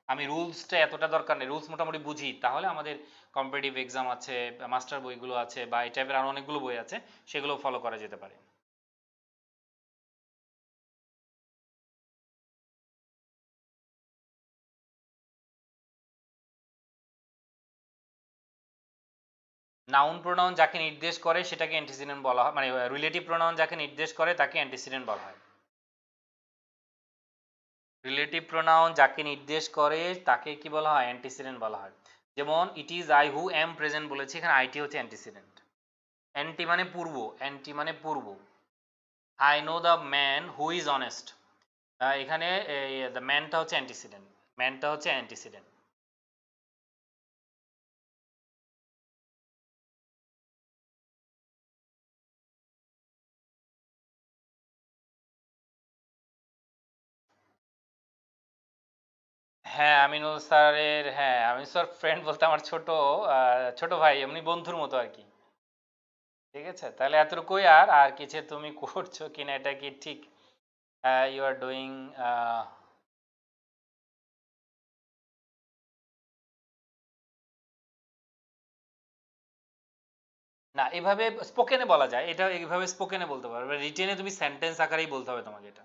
আমি রুলসটা এতটা দরকার নেই, রুলস মোটামুটি বুঝি, তাহলে আমাদের কম্পিটিটিভ এক্সাম আছে, মাস্টার বইগুলো আছে, বা এই টাইপের আরো অনেকগুলো বই আছে, সেগুলো ফলো করা যেতে পারে। নাউন প্রোনাউন যাকে নির্দেশ করে সেটাকে অ্যান্টিসিডেন্ট বলা হয়, মানে রিলেটিভ প্রোনাউন যাকে নির্দেশ করে তাকে অ্যান্টিসিডেন্ট বলা হয়। রিলেটিভ প্রোনাউন যাকে নির্দেশ করে তাকে কি বলা হয়? অ্যান্টিসিডেন্ট বলা হয়। যেমন ইট is I who M present বলেছি, এখানে আইটি হচ্ছে অ্যান্টিসিডেন্ট। অ্যান্টি মানে পূর্ব, অ্যান্টি মানে পূর্ব। I know the man who is honest, এখানে দ্য ম্যানটা হচ্ছে অ্যান্টিসিডেন্ট, ম্যানটা হচ্ছে অ্যান্টিসিডেন্ট। হ্যাঁ, আমিনুল স্যারের, হ্যাঁ আমিনুল স্যার ফ্রেন্ড বলতে আমার ছোট ছোট ভাই, এমনি বন্ধুর মতো আর কি। ঠিক আছে, তাহলে এতটুকুই। আর আর কিছু তুমি করছো কিনা এটা কি ঠিক? You are doing. না, এভাবে স্পোকেনে বলা যায়, এটা এইভাবে স্পোকেনে বলতে পারবে, রিটেনে তুমি সেন্টেন্স আকারেই বলতে হবে তোমাকে এটা।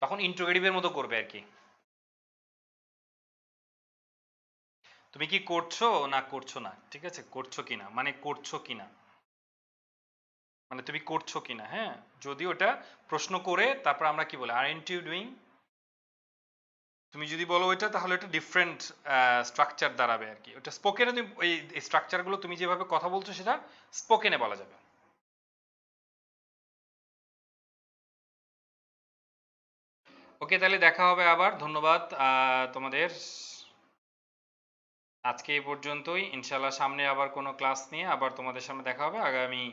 তখন ইন্ট্রোগেটিভের মতো করবে আর কি। তুমি কি করছো না করছো না, ঠিক আছে, করছো কিনা মানে করছো কিনা, মানে তুমি করছো কিনা। হ্যাঁ, যদি ওটা প্রশ্ন করে তারপর আমরা কি বলি আরএন্ট ইউ ডুইং, তুমি যদি বলো ওইটা তাহলে এটা ডিফারেন্ট স্ট্রাকচার দাঁড়াবে আর কি। ওটা স্পোকেনে তুমি এই স্ট্রাকচারগুলো তুমি যেভাবে কথা বলছো সেটা স্পোকেনে বলা যাবে। ওকে, তাহলে দেখা হবে আবার। ধন্যবাদ তোমাদের। আজকে এই পর্যন্তই, ইনশাল্লাহ সামনে আবার কোনো ক্লাস নিয়ে আবার তোমাদের সামনে দেখা হবে আগামী